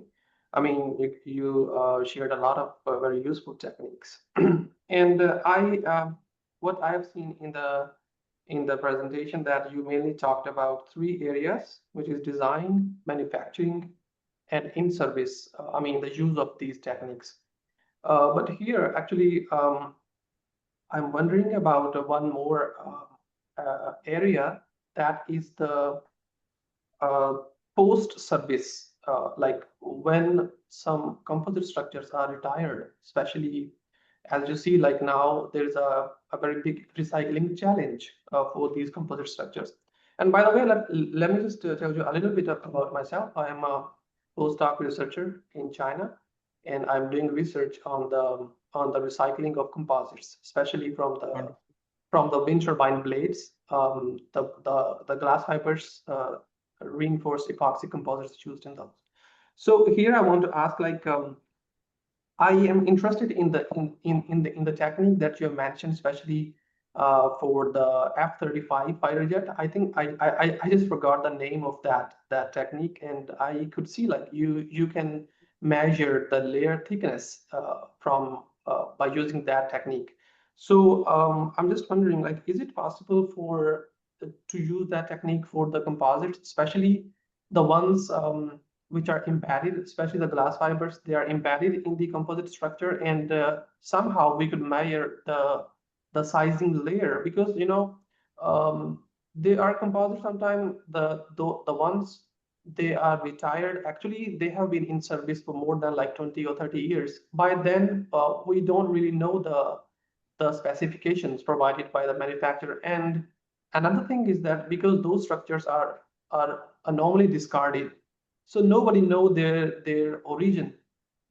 I mean, you shared a lot of very useful techniques. And what I've seen in the presentation, that you mainly talked about 3 areas, which is design, manufacturing, and in service. I mean, the use of these techniques. But here, actually, I'm wondering about one more area, that is the post-service, like when some composite structures are retired, especially as you see, like now there's a very big recycling challenge for these composite structures. And by the way, let me just tell you a little bit about myself. I am a postdoc researcher in China, and I'm doing research on the recycling of composites, especially from the wind turbine blades, the glass fibers, reinforced epoxy composites used in those. So here I want to ask, like, I am interested in the technique that you have mentioned, especially for the F-35 fighter jet. I think I just forgot the name of that technique, and I could see, like, you can measure the layer thickness from by using that technique. So I'm just wondering, like, is it possible to use that technique for the composites, especially the ones which are embedded, especially the glass fibers, they are embedded in the composite structure, and somehow we could measure the sizing layer, because they are composite. Sometimes the ones they are retired, actually they have been in service for more than like 20 or 30 years. By then, we don't really know the specifications provided by the manufacturer. And another thing is that because those structures are normally discarded, so nobody know their origin.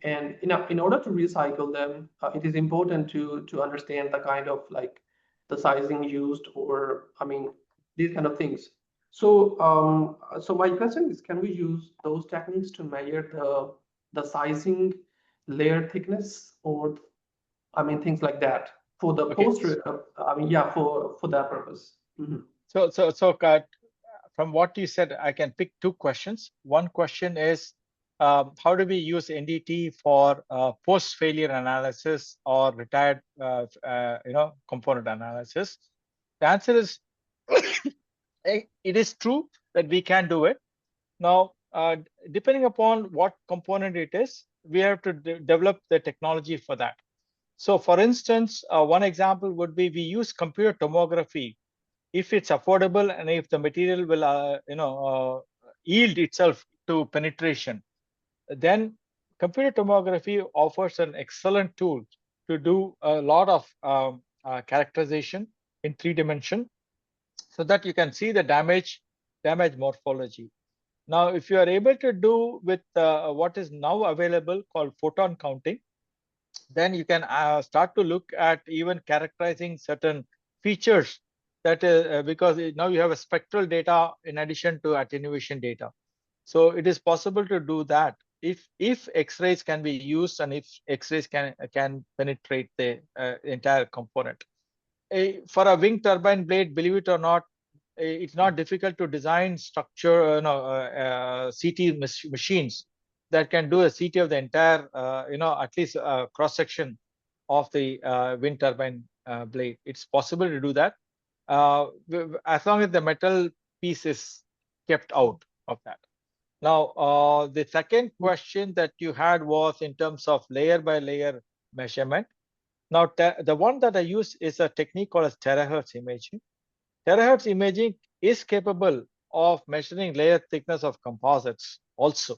And in order to recycle them, it is important to understand the kind of, like, the sizing used, or I mean, these kind of things. So so my question is, can we use those techniques to measure the sizing, layer thickness, or I mean, things like that for the post? I mean, yeah, for that purpose. So from what you said, I can pick two questions. One question is, how do we use NDT for post-failure analysis or retired, component analysis? The answer is, it is true that we can do it. Now, depending upon what component it is, we have to develop the technology for that. So, for instance, one example would be we use computer tomography if it's affordable and if the material will, yield itself to penetration. Then computer tomography offers an excellent tool to do a lot of characterization in 3D, so that you can see the damage morphology. Now, if you are able to do with what is now available called photon counting, then you can start to look at even characterizing certain features, that because now you have a spectral data in addition to attenuation data. So it is possible to do that if X-rays can be used and if X-rays can penetrate the entire component. For a wind turbine blade, believe it or not, it's not difficult to design structure, CT machines that can do a CT of the entire, at least cross section of the wind turbine blade. It's possible to do that as long as the metal piece is kept out of that. Now, the second question that you had was in terms of layer by layer measurement. Now, the one that I use is a technique called as terahertz imaging. Terahertz imaging is capable of measuring layer thickness of composites also.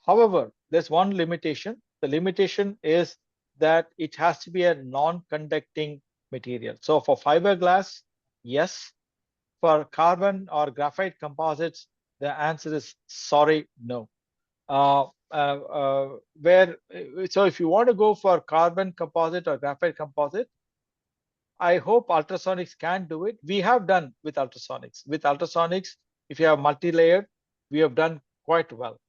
However, there's one limitation. The limitation is that it has to be a non-conducting material. So for fiberglass, yes. For carbon or graphite composites, the answer is sorry, no. So if you want to go for carbon composite or graphite composite, I hope ultrasonics can do it. We have done with ultrasonics. With ultrasonics, if you have multi-layered, we have done quite well.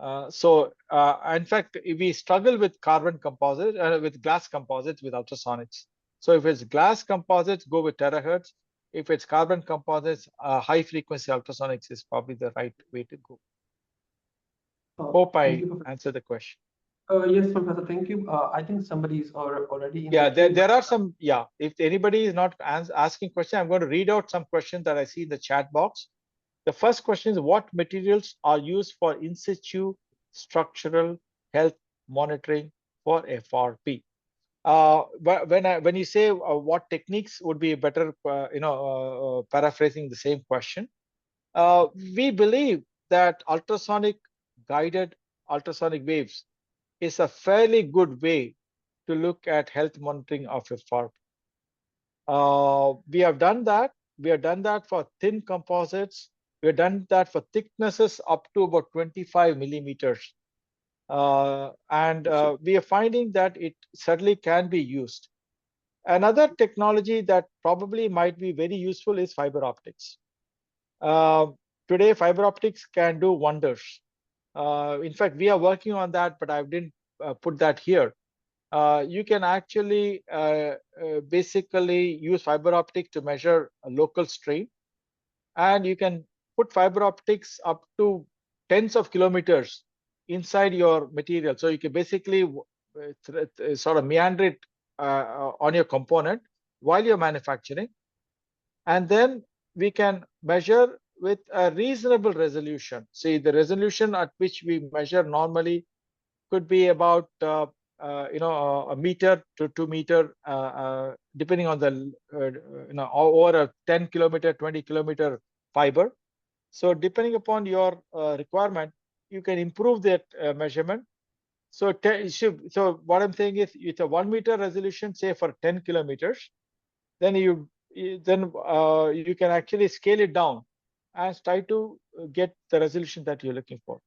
In fact, we struggle with carbon composite, with glass composites with ultrasonics. So if it's glass composites, go with terahertz. If it's carbon composites, high frequency ultrasonics is probably the right way to go. Hope I answered the question. Yes, Professor, thank you. I think somebody's already in. Yeah, there are some. Yeah, if anybody is not asking questions, I'm going to read out some questions that I see in the chat box. The first question is, what materials are used for in situ structural health monitoring for FRP? When you say what techniques would be better, paraphrasing the same question, we believe that ultrasonic guided ultrasonic waves is a fairly good way to look at health monitoring of FRP. We have done that. We have done that for thin composites. We have done that for thicknesses up to about 25 millimeters. We are finding that it certainly can be used. Another technology that probably might be very useful is fiber optics. Today, fiber optics can do wonders. In fact, we are working on that, but I didn't put that here. You can actually basically use fiber optics to measure a local strain, and you can put fiber optics up to tens of kilometers inside your material. So you can basically sort of meander it on your component while you're manufacturing. And then we can measure with a reasonable resolution. See, the resolution at which we measure normally could be about a meter to 2 meter, depending on the over a 10 kilometer, 20 kilometer fiber. So depending upon your requirement, you can improve that measurement. So what I'm saying is, it's a 1 meter resolution, say for 10 kilometers. Then you can actually scale it down and try to get the resolution that you're looking for.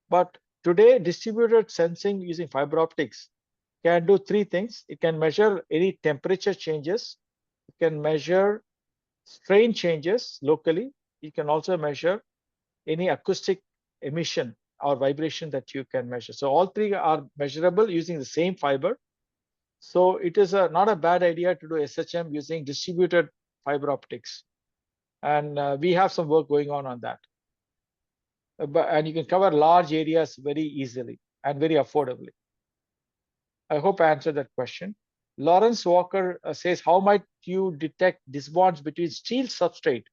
But today, distributed sensing using fiber optics can do three things. It can measure any temperature changes. It can measure strain changes locally. You can also measure any acoustic emission or vibration that you can measure. So all three are measurable using the same fiber. So it is not a bad idea to do SHM using distributed fiber optics. And we have some work going on that. And you can cover large areas very easily and very affordably. I hope I answered that question. Lawrence Walker says, how might you detect disbonds between steel substrate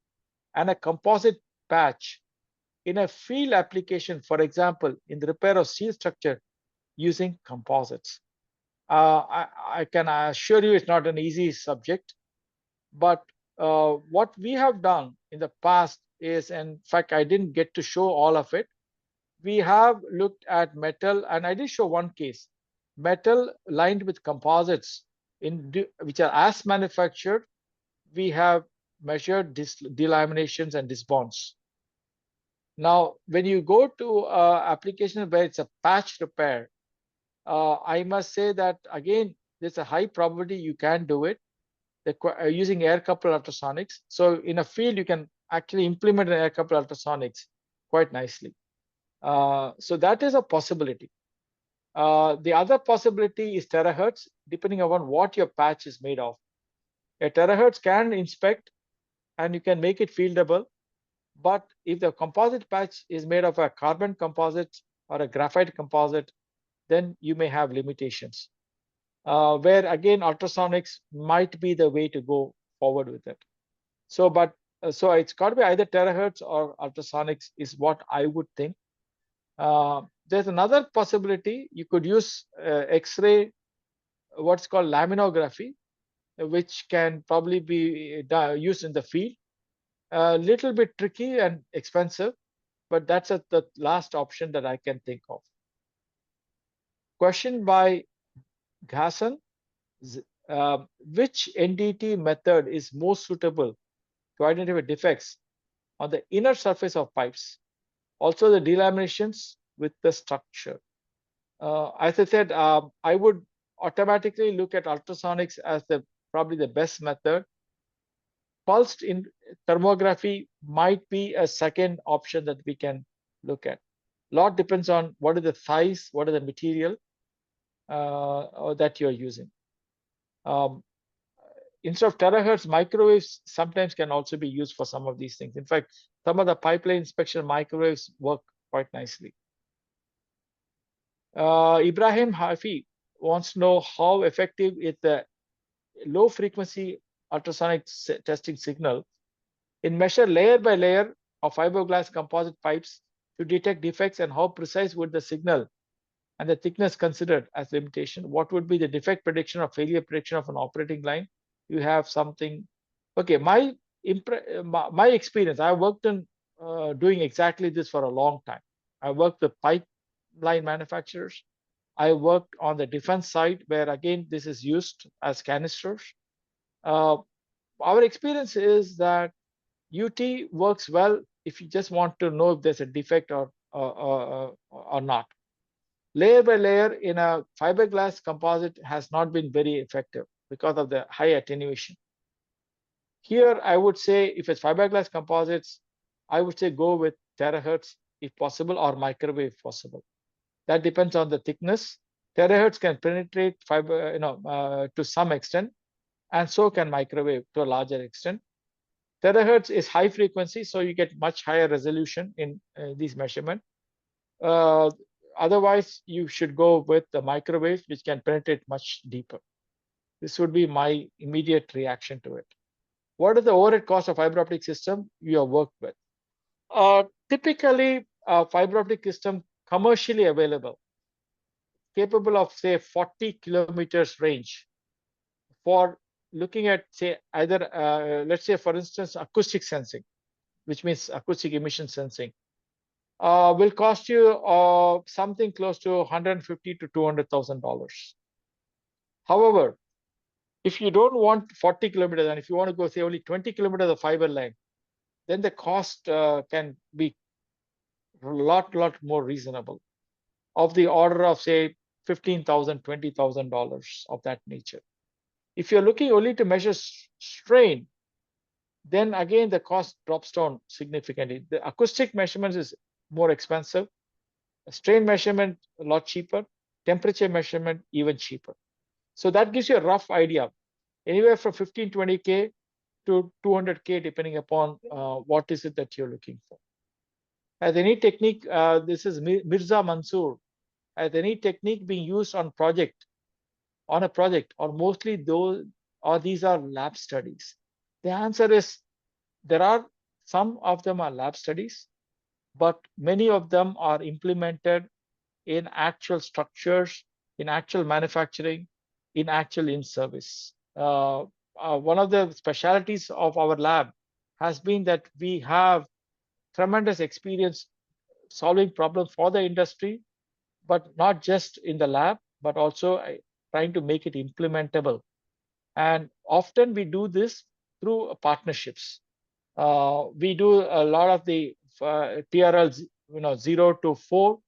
and a composite patch in a field application, for example, in the repair of steel structure using composites? I can assure you it's not an easy subject, but what we have done in the past is, in fact, I didn't get to show all of it. We have looked at metal, and I did show one case, metal lined with composites which are as manufactured. We have measured delaminations and disbonds. Now, when you go to application where it's a patch repair, I must say that again, there's a high probability you can do it using air coupled ultrasonics. So in a field, you can actually implement an air coupled ultrasonics quite nicely. So that is a possibility. The other possibility is terahertz, depending upon what your patch is made of. A terahertz can inspect and you can make it fieldable. But if the composite patch is made of a carbon composite or a graphite composite, then you may have limitations. Where again, ultrasonics might be the way to go forward with it. So it's got to be either terahertz or ultrasonics is what I would think. There's another possibility. You could use X-ray, what's called laminography, which can probably be used in the field. A little bit tricky and expensive, but that's the last option that I can think of. Question by Ghassan. Which NDT method is most suitable to identify defects on the inner surface of pipes? Also the delaminations with the structure. As I said, I would automatically look at ultrasonics as probably the best method. Pulsed in thermography might be a second option that we can look at. A lot depends on what is the size, what is the material that you're using. Instead of terahertz, microwaves sometimes can also be used for some of these things. In fact, some of the pipeline inspection microwaves work quite nicely. Ibrahim Hafi wants to know how effective is the low frequency ultrasonic testing signal in measure layer by layer of fiberglass composite pipes to detect defects, and how precise would the signal and the thickness considered as limitation? What would be the defect prediction or failure prediction of an operating line? You have something. Okay, my experience, I worked in doing exactly this for a long time. I worked with pipeline manufacturers. I worked on the defense side where again this is used as canisters. Our experience is that UT works well if you just want to know if there's a defect or not. Layer by layer in a fiberglass composite has not been very effective because of the high attenuation. Here, I would say if it's fiberglass composites, I would say go with terahertz if possible, or microwave if possible. That depends on the thickness. Terahertz can penetrate fiber, to some extent, and so can microwave to a larger extent. Terahertz is high frequency, so you get much higher resolution in these measurements. Otherwise, you should go with the microwaves, which can penetrate much deeper. This would be my immediate reaction to it. What is the overhead cost of fiber optic system you have worked with? Typically, a fiber optic system commercially available, capable of say 40 kilometers range, for looking at say either let's say for instance acoustic sensing, which means acoustic emission sensing, will cost you something close to $150,000 to $200,000. However, if you don't want 40 kilometers, and if you want to go say only 20 kilometers of fiber length, then the cost can be a lot more reasonable, of the order of say $15,000, $20,000 of that nature. If you're looking only to measure strain, then again the cost drops down significantly. The acoustic measurements is more expensive, strain measurement a lot cheaper, temperature measurement even cheaper. So that gives you a rough idea, anywhere from 15, 20K to 200K, depending upon what is it that you're looking for. As any technique, this is Mirza Mansoor. As any technique being used on a project, or mostly those, or these are lab studies? The answer is there are some of them are lab studies, but many of them are implemented in actual structures, in actual manufacturing, in actual in-service. One of the specialties of our lab has been that we have tremendous experience solving problems for the industry, but not just in the lab, but also trying to make it implementable. And often we do this through partnerships. We do a lot of the TRLs, 0 to 4,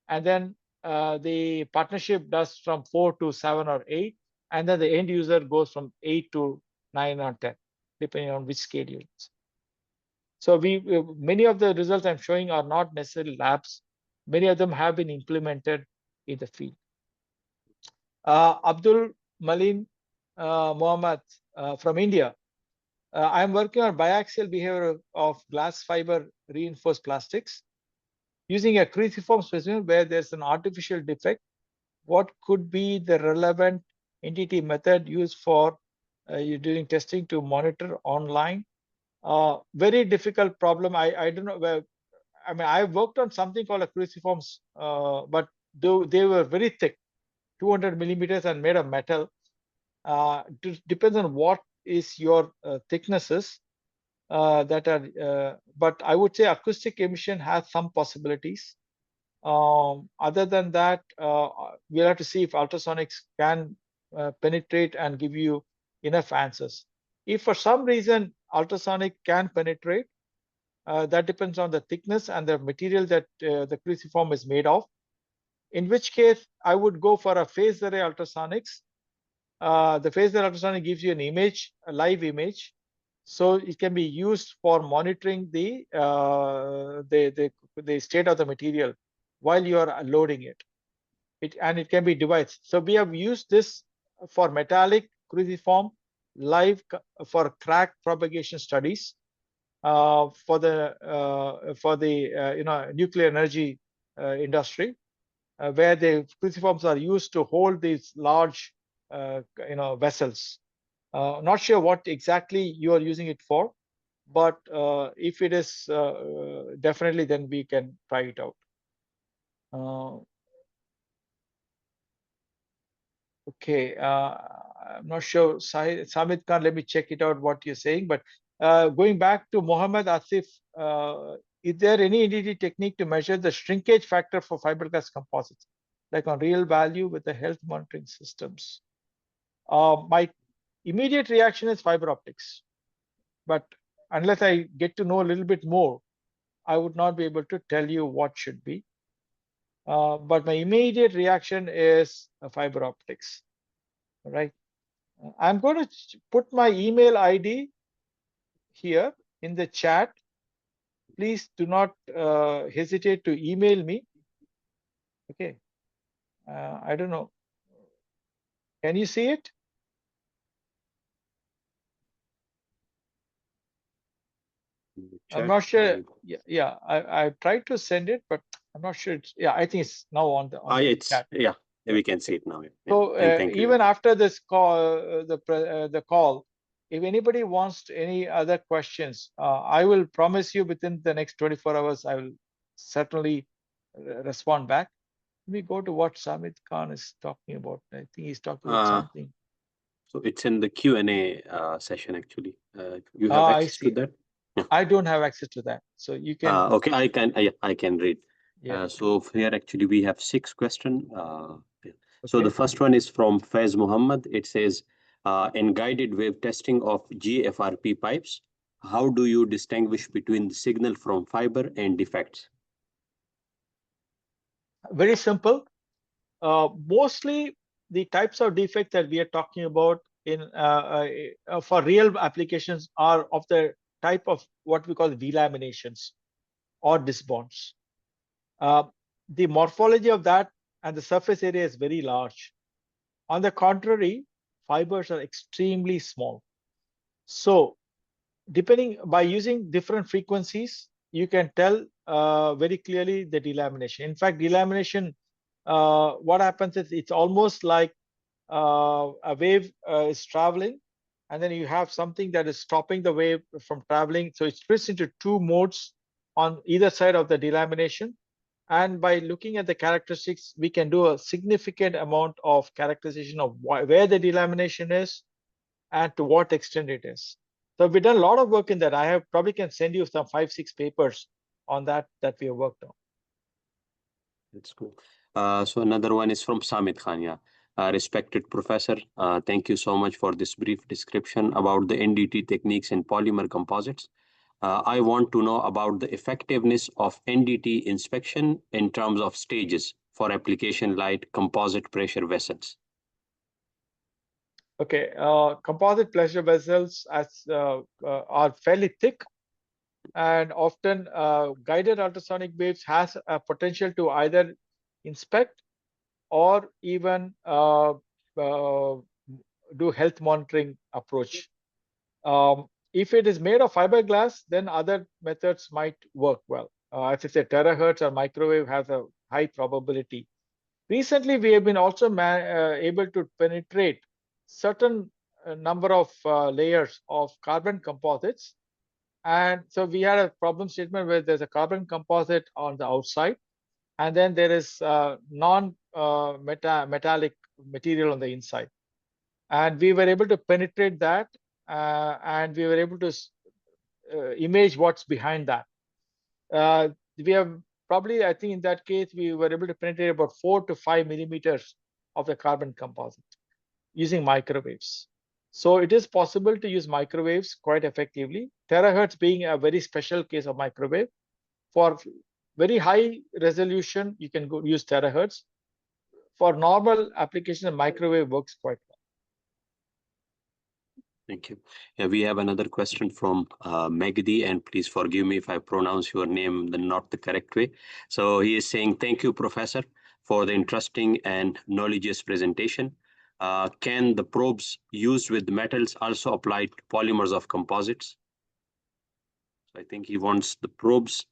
and then the partnership does from 4 to 7 or 8, and then the end user goes from 8 to 9 or 10, depending on which scale you use. So many of the results I'm showing are not necessarily labs. Many of them have been implemented in the field. Abdul Malin Mohammed from India. I'm working on biaxial behavior of glass fiber reinforced plastics using a cruciform specimen where there's an artificial defect. What could be the relevant entity method used for you doing testing to monitor online? Very difficult problem. I don't know where. I mean, I worked on something called a cruciforms, but they were very thick, 200 millimeters, and made of metal. Depends on what is your thicknesses that are. But I would say acoustic emission has some possibilities. Other than that, we'll have to see if ultrasonics can penetrate and give you enough answers. If for some reason ultrasonic can penetrate, that depends on the thickness and the material that the cruciform is made of. In which case, I would go for a phased array ultrasonics. The phased array ultrasonic gives you an image, a live image, so it can be used for monitoring the state of the material while you are loading it. And it can be device. So we have used this for metallic cruciform live for crack propagation studies for the nuclear energy industry, where the cruciforms are used to hold these large vessels. Not sure what exactly you are using it for, but if it is definitely, then we can try it out. Okay, I'm not sure, Samit Khan, let me check it out what you're saying. But going back to Mohammed Asif, is there any entity technique to measure the shrinkage factor for fiberglass composites, like on real value with the health monitoring systems? My immediate reaction is fiber optics, but unless I get to know a little bit more, I would not be able to tell you what should be. But my immediate reaction is fiber optics. All right. I'm going to put my email ID here in the chat. Please do not hesitate to email me. Okay. I don't know. Can you see it? I'm not sure. Yeah, I tried to send it, but I'm not sure. I think it's now on the chat. Yeah, we can see it now. So even after this call, the call, if anybody wants any other questions, I will promise you within the next 24 hours, I will certainly respond back. Let me go to what Samit Khan is talking about. I think he's talking about something. So it's in the Q&A session, actually. You have access to that? I don't have access to that. So you can. Okay, I can read. Yeah. So here, actually, we have 6 questions. So the first one is from Faiz Muhammad. It says, in guided wave testing of GFRP pipes, how do you distinguish between the signal from fiber and defects? Very simple. Mostly the types of defects that we are talking about in for real applications are of the type of what we call delaminations or disbonds. The morphology of that and the surface area is very large. On the contrary, fibers are extremely small. So depending by using different frequencies, you can tell very clearly the delamination. In fact, delamination, what happens is it's almost like a wave is traveling, and then you have something that is stopping the wave from traveling. So it splits into two modes on either side of the delamination. And by looking at the characteristics, we can do a significant amount of characterization of where the delamination is and to what extent it is. So we've done a lot of work in that. I have probably can send you some 5-6 papers on that we have worked on. That's cool. So another one is from Samit Khan. Yeah. Respected professor, thank you so much for this brief description about the NDT techniques in polymer composites. I want to know about the effectiveness of NDT inspection in terms of stages for application like composite pressure vessels. Okay, composite pressure vessels are fairly thick, and often guided ultrasonic waves has a potential to either inspect or even do health monitoring approach. If it is made of fiberglass, then other methods might work well. As I said, terahertz or microwave has a high probability. Recently, we have been also able to penetrate certain number of layers of carbon composites. And so we had a problem statement where there's a carbon composite on the outside, and then there is non-metallic material on the inside. And we were able to penetrate that, and we were able to image what's behind that. We have probably, I think in that case, we were able to penetrate about 4 to 5 millimeters of the carbon composite using microwaves. So it is possible to use microwaves quite effectively. Terahertz being a very special case of microwave. For very high resolution, you can use terahertz. For normal application, microwave works quite well. Thank you. Yeah, we have another question from Megdi, and please forgive me if I pronounce your name not the correct way. So he is saying, thank you, Professor, for the interesting and knowledgeous presentation. Can the probes used with metals also apply to polymers of composites? So I think he wants the probes.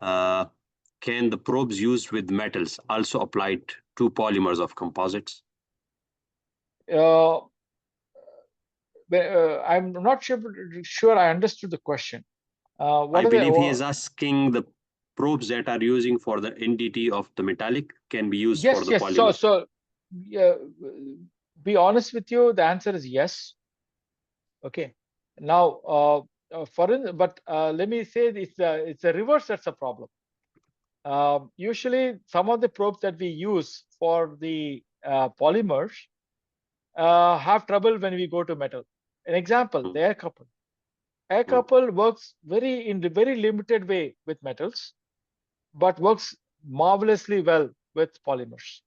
Can the probes used with metals also apply to polymers of composites? I'm not sure I understood the question. I believe he is asking the probes that are using for the NDT of the metallic can be used for the polymer. So be honest with you, the answer is yes. Okay. Now, let me say it's a reverse that's a problem. Usually, some of the probes that we use for the polymers have trouble when we go to metal. An example, the air couple. Air couple works in a very limited way with metals, but works marvelously well with polymers.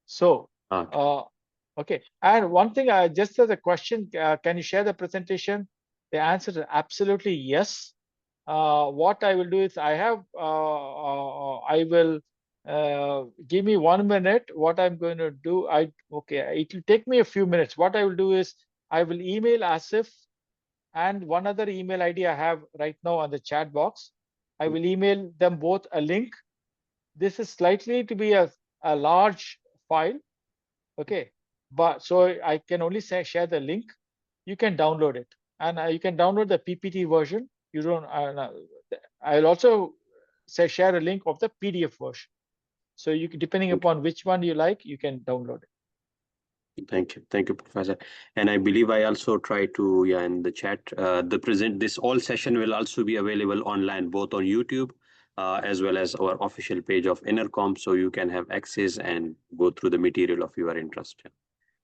So, okay. And one thing, just as a question, can you share the presentation? The answer is absolutely yes. What I will do is I will give me 1 minute. What I'm going to do, it will take me a few minutes. What I will do is I will email Asif and one other email ID I have right now on the chat box. I will email them both a link. This is likely to be a large file. Okay, but so I can only share the link. You can download it, and you can download the PPT version. You don't. I'll also share a link of the PDF version. So you can, depending upon which one you like, you can download it. Thank you, Professor. And I believe I also try to, in the chat, this all session will also be available online, both on YouTube as well as our official page of ENERCOMP, so you can have access and go through the material of your interest.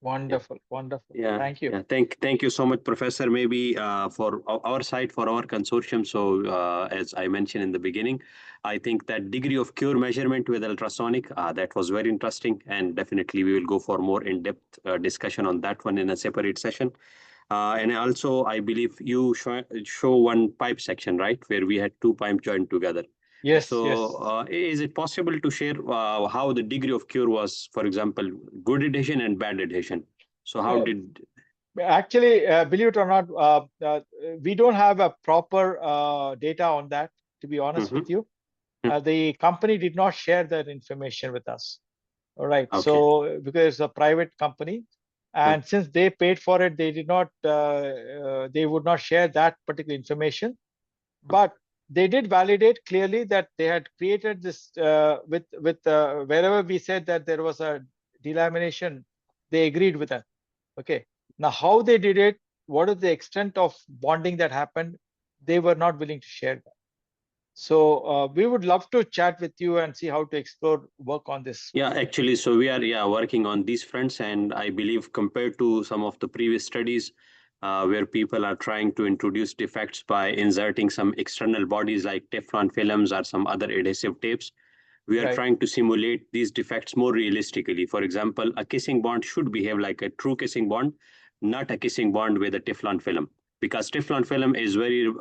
Wonderful, wonderful. Yeah, thank you. Yeah, thank you so much, Professor. Maybe for our side, for our consortium. So as I mentioned in the beginning, I think that degree of cure measurement with ultrasonic, that was very interesting, and definitely we will go for more in-depth discussion on that one in a separate session. And also, I believe you show one pipe section, right, where we had two pipes joined together. Yes. So is it possible to share how the degree of cure was, for example, good adhesion and bad adhesion? So how did? Actually, believe it or not, we don't have a proper data on that, to be honest with you. The company did not share that information with us. All right. Okay. So because it's a private company, and since they paid for it, they did not. They would not share that particular information, but they did validate clearly that they had created this with wherever we said that there was a delamination, they agreed with that. Okay. Now, how they did it, what is the extent of bonding that happened, they were not willing to share that. So we would love to chat with you and see how to explore work on this. Yeah, actually, so we are working on these fronts, and I believe compared to some of the previous studies where people are trying to introduce defects by inserting some external bodies like Teflon films or some other adhesive tapes, we are trying to simulate these defects more realistically. For example, a kissing bond should behave like a true kissing bond, not a kissing bond with a Teflon film, because Teflon film is very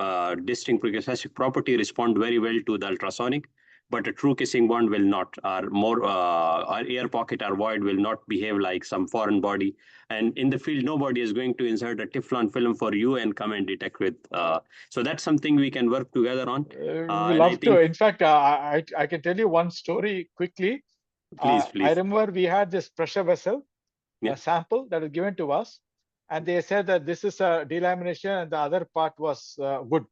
distinct precocic property, respond very well to the ultrasonic, but a true kissing bond will not, or more, or air pocket or void will not behave like some foreign body. And in the field, nobody is going to insert a Teflon film for you and come and detect with. So that's something we can work together on. We love to. In fact, I can tell you one story quickly. Please. I remember we had this pressure vessel, a sample that was given to us, and they said that this is a delamination and the other part was wood.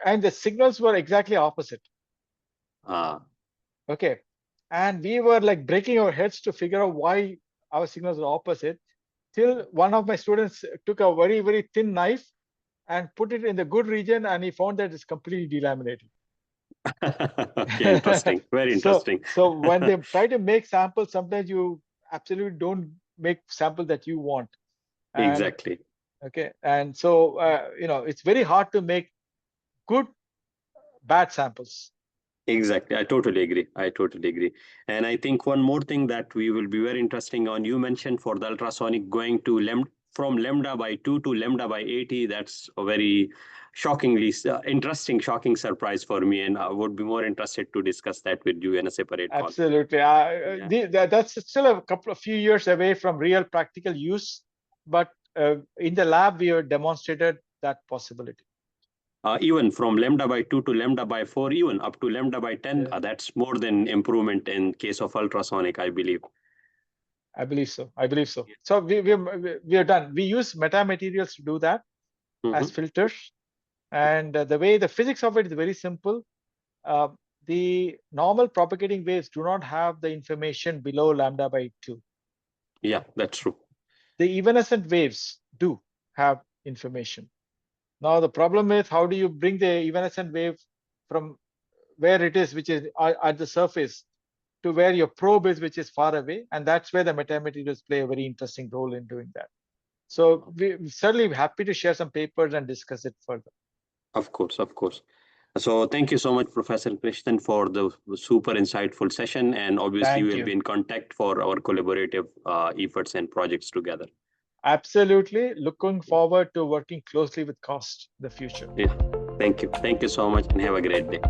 And the signals were exactly opposite. Okay. And we were like breaking our heads to figure out why our signals were opposite, till one of my students took a very, very thin knife and put it in the good region, and he found that it's completely delaminated. Okay, interesting. Very interesting. So when they try to make samples, sometimes you absolutely don't make sample that you want. And, exactly. Okay. And so, it's very hard to make good, bad samples. Exactly. I totally agree. And I think one more thing that we will be very interesting on, you mentioned for the ultrasonic going to from lambda by 2 to lambda by 80. That's a very shocking surprise for me. And I would be more interested to discuss that with you in a separate call. Absolutely. That's still a few years away from real practical use. But in the lab, we have demonstrated that possibility. Even from lambda by 2 to lambda by 4, even up to lambda by 10, that's more than improvement in case of ultrasonic, I believe. I believe so. So we are done. We use metamaterials to do that as filters. And the physics of it is very simple. The normal propagating waves do not have the information below lambda by 2. Yeah, that's true. The evanescent waves do have information. Now, the problem is, how do you bring the evanescent wave from where it is, which is at the surface, to where your probe is, which is far away? And that's where the metamaterials play a very interesting role in doing that. So we're certainly happy to share some papers and discuss it further. Of course. So thank you so much, Professor Krishnan, for the super insightful session. And obviously, we'll be in contact for our collaborative efforts and projects together. Absolutely. Looking forward to working closely with COST in the future. Yeah. Thank you so much, and have a great day.